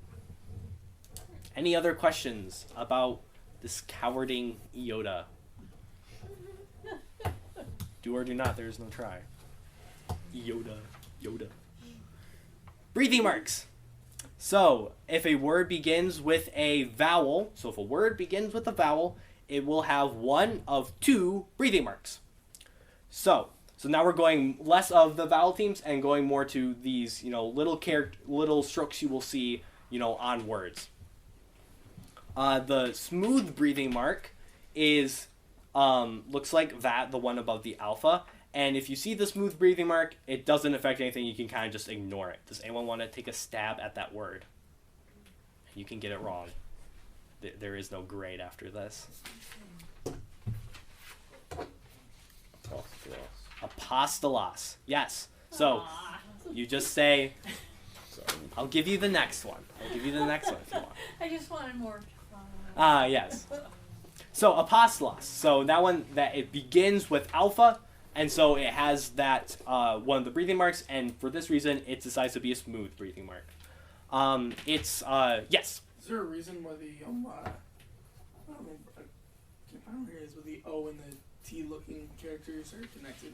Any other questions about this cowarding iota? Do or do not, there is no try. Iota. Yoda. Breathing marks. So, if a word begins with a vowel, it will have one of two breathing marks. So now we're going less of the vowel teams and going more to these, little strokes you will see, on words. The smooth breathing mark is looks like that, the one above the alpha. And if you see the smooth breathing mark, it doesn't affect anything. You can kind of just ignore it. Does anyone want to take a stab at that word? You can get it wrong. There is no grade after this. Apostolos. Yes. So you just say, I'll give you the next one. If you want. I just wanted more. Yes. So apostolos. So that one, that it begins with alpha, and so it has that one of the breathing marks, and for this reason, it decides to be a smooth breathing mark. Yes. Is there a reason why the I don't know where the O and the T looking characters are connected?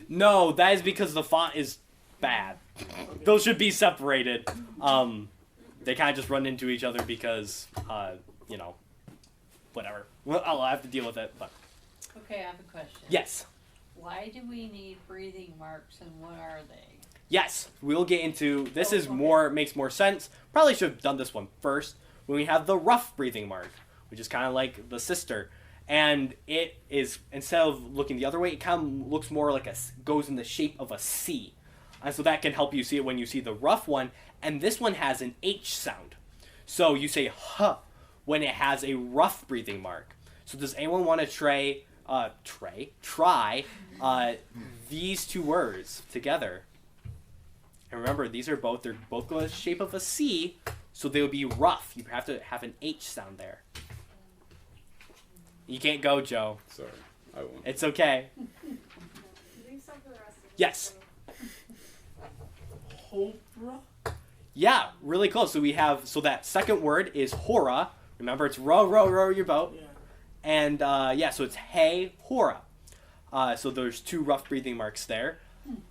No, that is because the font is bad. Okay. Those should be separated. They kind of just run into each other because, whatever. Well, I'll have to deal with it, but Okay, I have a question. yes. Why do we need breathing marks and what are they? Yes, we'll get into this. Oh, Is okay. more makes more sense. Probably should have done this one first. When we have the rough breathing mark, which is kind of like the sister, and it is, instead of looking the other way, it kind of looks more like goes in the shape of a C, and so that can help you see it when you see the rough one. And this one has an H sound, so you say huh when it has a rough breathing mark. So does anyone want to try these two words together? And remember, they're both going in the shape of a C, so they would be rough. You have to have an H sound there. You can't go, Joe. Sorry, I won't. It's okay. Yes. Hopra? Yeah, really close. So that second word is hora. Remember, it's row your boat. Yeah. And so it's hey, hora. So there's two rough breathing marks there.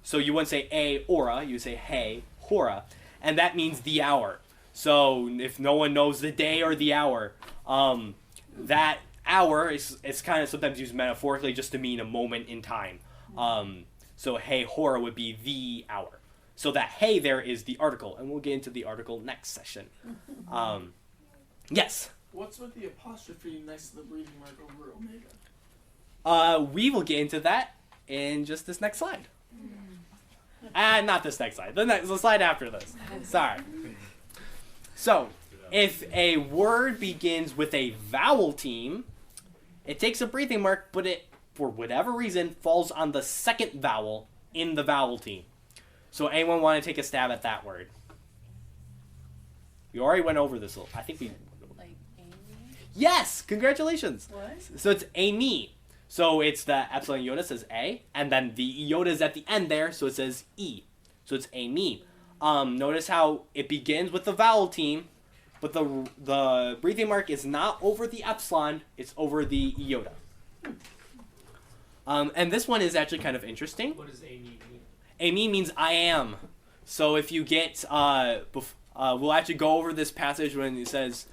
So you wouldn't say a ora, you say hey, hora. And that means the hour. So if no one knows the day or the hour, that hour is kind of sometimes used metaphorically just to mean a moment in time. So hey, hora would be the hour. So that hey there is the article, and we'll get into the article next session. Yes? What's with the apostrophe next to the breathing mark over omega? We will get into that in just this next slide. Not this next slide. The slide after this. Sorry. So, if a word begins with a vowel team, it takes a breathing mark, but it, for whatever reason, falls on the second vowel in the vowel team. So, anyone want to take a stab at that word? We already went over this. I think we... Like Amy? Yes! Congratulations! What? So it's Amy. So it's the epsilon iota says A, and then the iota is at the end there, so it says E. So it's Amy. Notice how it begins with the vowel team, but the breathing mark is not over the epsilon, it's over the iota. And this one is actually kind of interesting. What does Amy mean? Amy means I am. So if you get, we'll actually go over this passage when it says,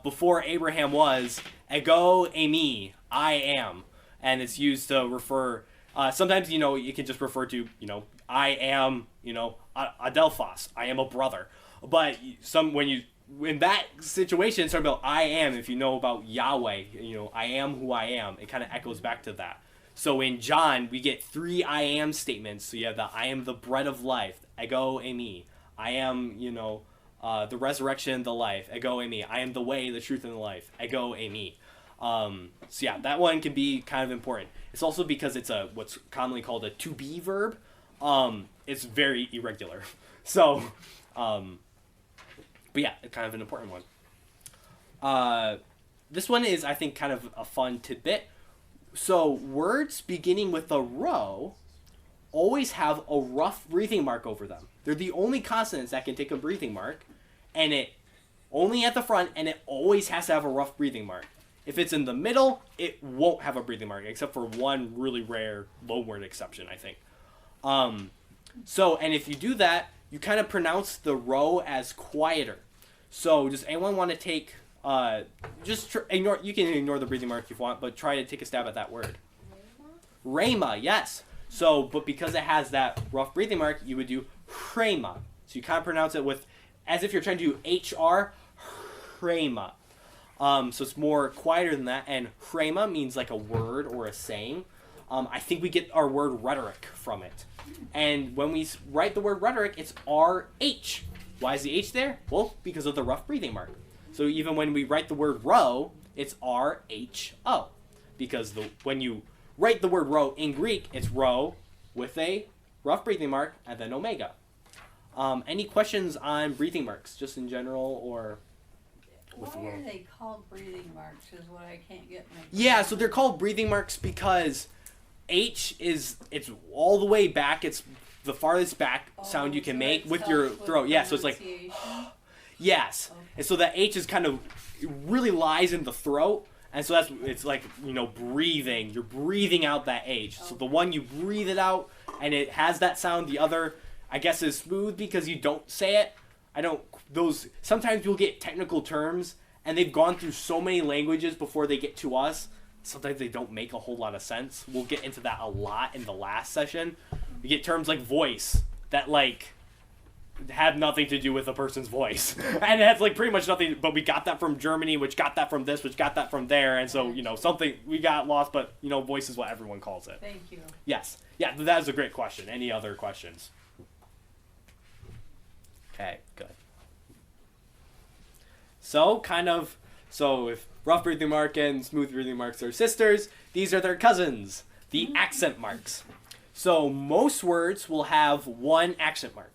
before Abraham was, ego Amy, I am. And it's used to refer, sometimes, you can just refer to, I am, Adelphos, I am a brother. But in that situation, it's talking about I am, if you know about Yahweh, I am who I am. It kind of echoes back to that. So in John, we get 3 I am statements. So you have the I am the bread of life, ego Amy. I am, The resurrection, the life. Ego eimi. I am the way, the truth, and the life. Ego eimi. So yeah, that one can be kind of important. It's also because it's what's commonly called a to be verb. It's very irregular. So, but yeah, kind of an important one. This one is, I think, kind of a fun tidbit. So words beginning with a rho always have a rough breathing mark over them. They're the only consonants that can take a breathing mark, and it only at the front, and it always has to have a rough breathing mark. If it's in the middle, it won't have a breathing mark, except for one really rare loanword exception, I think. So, and if you do that, you kind of pronounce the rho as quieter. So, does anyone want to take, ignore, you can ignore the breathing mark if you want, but try to take a stab at that word. Rhema, yes. So, but because it has that rough breathing mark, you would do rhema. So you kind of pronounce it with, as if you're trying to do HR, rhema. So it's more quieter than that, and rhema means like a word or a saying. I think we get our word rhetoric from it. And when we write the word rhetoric, it's RH. Why is the H there? Well, because of the rough breathing mark. So even when we write the word rho, it's RHO. Because when you write the word rho in Greek, it's rho with a rough breathing mark and then omega. Any questions on breathing marks, just in general, or... Why are they called breathing marks is what I can't get my... Yeah, so they're called breathing marks because H is, it's all the way back. It's the farthest back sound you can make with your throat. Yeah, so it's like... Yes. Okay. And so that H is kind of, it really lies in the throat. And so it's like, breathing. You're breathing out that H. Okay. So the one you breathe it out and it has that sound. The other, I guess, is smooth because you don't say it. Sometimes you'll get technical terms and they've gone through so many languages before they get to us. Sometimes they don't make a whole lot of sense. We'll get into that a lot in the last session. You get terms like voice that have nothing to do with a person's voice. And it has pretty much nothing, but we got that from Germany, which got that from this, which got that from there. And so, something we got lost, but voice is what everyone calls it. Thank you. Yes. Yeah, that is a great question. Any other questions? Okay, good. So if rough breathing mark and smooth breathing marks are sisters, these are their cousins, the accent marks. So most words will have one accent mark.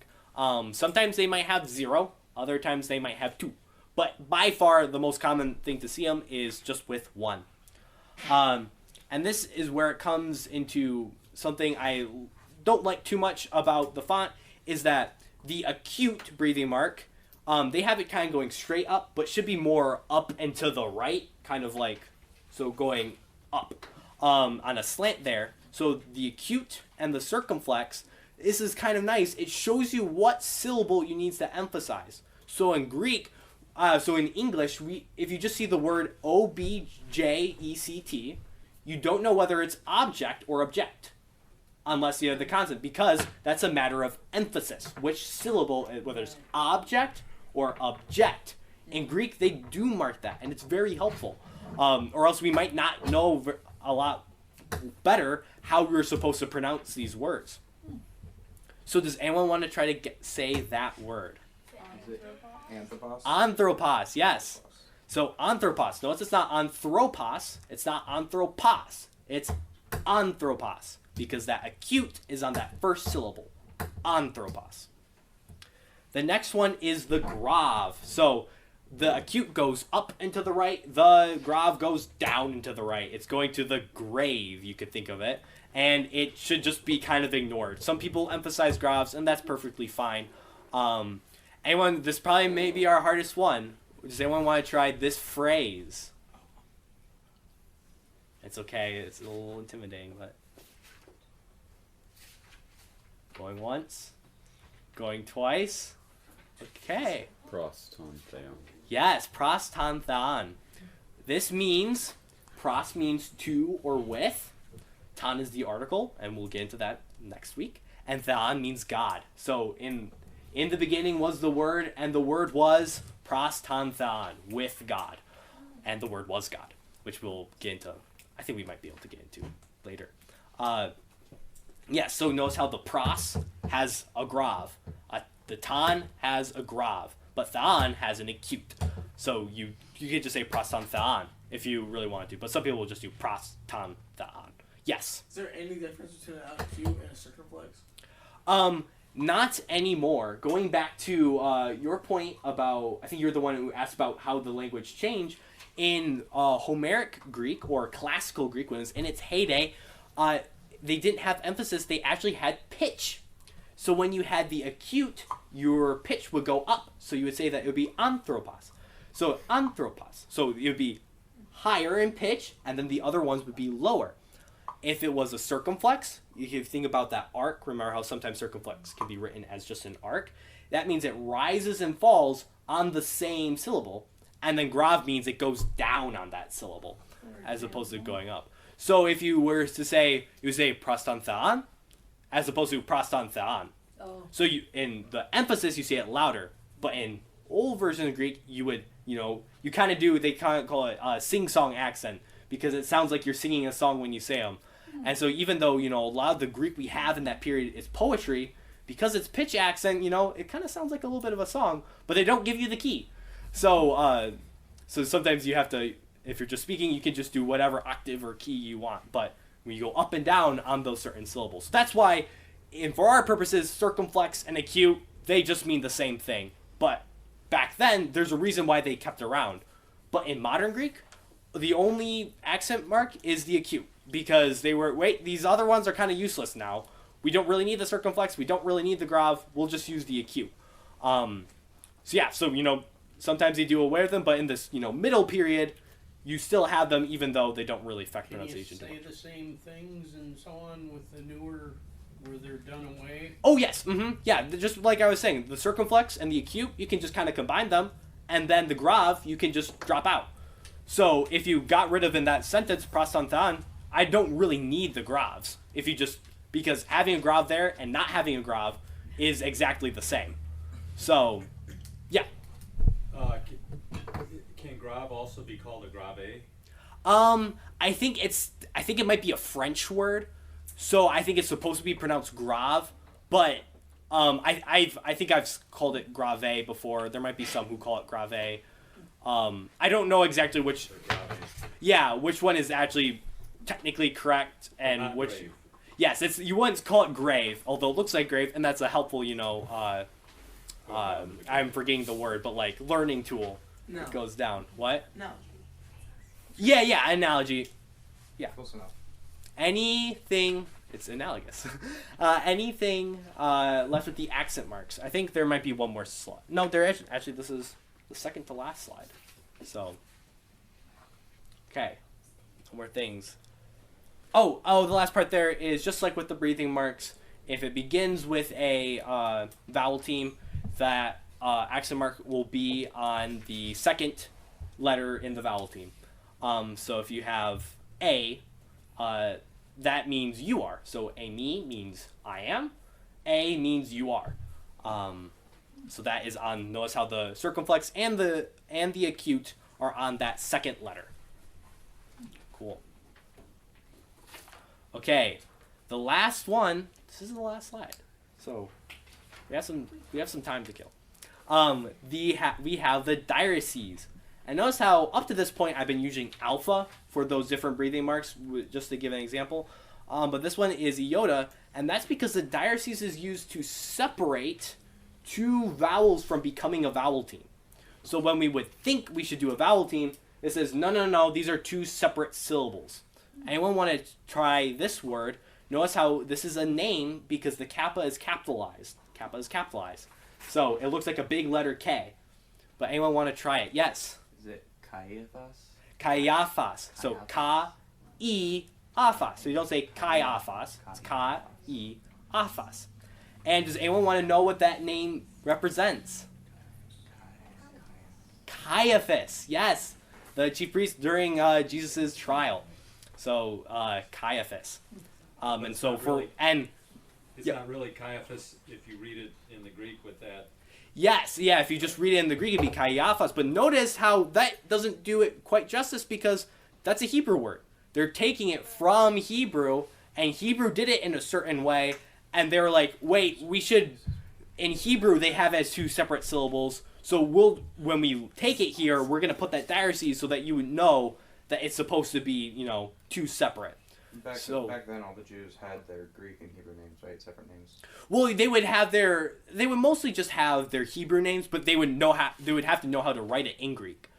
Sometimes they might have 0, other times they might have 2. But by far the most common thing to see them is just with 1. And this is where it comes into something I don't like too much about the font, is that the acute breathing mark, they have it kind of going straight up, but should be more up and to the right, kind of so going up on a slant there. So the acute and the circumflex, this is kind of nice. It shows you what syllable you need to emphasize. So in Greek, so in English, if you just see the word object, you don't know whether it's object or object, unless you have the consonant, because that's a matter of emphasis. Which syllable, whether it's object or object. In Greek, they do mark that, and it's very helpful. Or else we might not know a lot better how we're supposed to pronounce these words. So does anyone want to try to say that word? Is it anthropos? Anthropos, yes. So anthropos. Notice it's not anthropos. It's not anthropos. It's anthropos. Because that acute is on that first syllable. Anthropos. The next one is the grave. So the acute goes up and to the right. The grave goes down and to the right. It's going to the grave, you could think of it. And it should just be kind of ignored. Some people emphasize graves, and that's perfectly fine. This probably may be our hardest one. Does anyone want to try this phrase? It's okay. It's a little intimidating, but... Going once. Going twice. Okay. Pros ton theon. Yes, pros ton theon. This means, pros means to or with. Ton is the article, and we'll get into that next week. And theon means God. So in the beginning was the Word, and the Word was pros ton theon, with God. And the Word was God, which we'll get into. I think we might be able to get into later. So notice how the pros has a grave. The ton has a grave. but theon has an acute. So you could just say proston theon if you really want to, but some people will just do proston theon. Yes. Is there any difference between an acute and a circumflex? Not anymore. Going back to your point about, I think you're the one who asked about how the language changed. In Homeric Greek, or classical Greek, when it was in its heyday, they didn't have emphasis, they actually had pitch. So when you had the acute, your pitch would go up. So you would say that it would be anthropos. So anthropos. So it would be higher in pitch, and then the other ones would be lower. If it was a circumflex, you can think about that arc. Remember how sometimes circumflex can be written as just an arc? That means it rises and falls on the same syllable. And then grave means it goes down on that syllable as opposed to going up. So if you were to say, you would say proston theon as opposed to proston theon. Oh. So you, in the emphasis, you say it louder. But in old version of Greek, you would, you kind of do, they kind of call it a sing-song accent because it sounds like you're singing a song when you say them. And so even though, a lot of the Greek we have in that period is poetry, because it's pitch accent, it kind of sounds like a little bit of a song, but they don't give you the key. So so sometimes you have to, if you're just speaking, you can just do whatever octave or key you want. But when you go up and down on those certain syllables. That's why, and for our purposes, circumflex and acute, they just mean the same thing. But back then, there's a reason why they kept around. But in modern Greek, the only accent mark is the acute. Because they were, these other ones are kind of useless now. We don't really need the circumflex. We don't really need the grave. We'll just use the acute. So sometimes they do away with them, but in this, middle period, you still have them even though they don't really affect pronunciation too much. Can you say the same things and so on with the newer, where they're done away? Oh, yes. Yeah, just like I was saying, the circumflex and the acute, you can just kind of combine them, and then the grave, you can just drop out. So if you got rid of in that sentence, proston theon, I don't really need the graves. Because having a grave there and not having a grave is exactly the same. So, yeah. Can grave also be called a grave? I think it might be a French word, so I think it's supposed to be pronounced grave, but I think I've called it grave before. There might be some who call it grave. I don't know exactly which one is actually technically correct and Not which. grave. Yes, you wouldn't call it grave, although it looks like grave, and that's a helpful, I'm forgetting the word, but like learning tool. No. It goes down. What? No. Yeah, analogy. Yeah. Close enough. Anything, it's analogous. Anything left with the accent marks. I think there might be one more slide. No, there is. Actually, this is the second to last slide. So, okay. Some more things. Oh, the last part there is just like with the breathing marks. If it begins with a vowel team, that accent mark will be on the second letter in the vowel team. So if you have A, that means you are. So a me means I am. A means you are. So that is on. Notice how the circumflex and the acute are on that second letter. Cool. Okay, the last one. This is the last slide. So we have some time to kill. We have the diareses. And notice how up to this point I've been using alpha for those different breathing marks, just to give an example. But this one is iota, and that's because the diareses is used to separate two vowels from becoming a vowel team. So when we would think we should do a vowel team, it says, no, these are two separate syllables. Anyone want to try this word? Notice how this is a name because the kappa is capitalized. Kappa is capitalized. So it looks like a big letter K. But anyone want to try it? Yes. Is it Caiaphas? Caiaphas. So Ka-E-aphas. So you don't say Caiaphas. It's Ka-E-aphas. And does anyone want to know what that name represents? Caiaphas. Yes. The chief priest during Jesus' trial. So Caiaphas. And so It's not really Caiaphas if you read it in the Greek with that. Yes, yeah, if you just read it in the Greek, it'd be Caiaphas. But notice how that doesn't do it quite justice because that's a Hebrew word. They're taking it from Hebrew, and Hebrew did it in a certain way, and they were like, wait, we should... In Hebrew, they have it as two separate syllables, So when we take it here, we're gonna put that diocese so that you would know that it's supposed to be, two separate. Back then, all the Jews had their Greek and Hebrew names, right? Separate names. Well, they would mostly just have their Hebrew names, but they would have to know how to write it in Greek.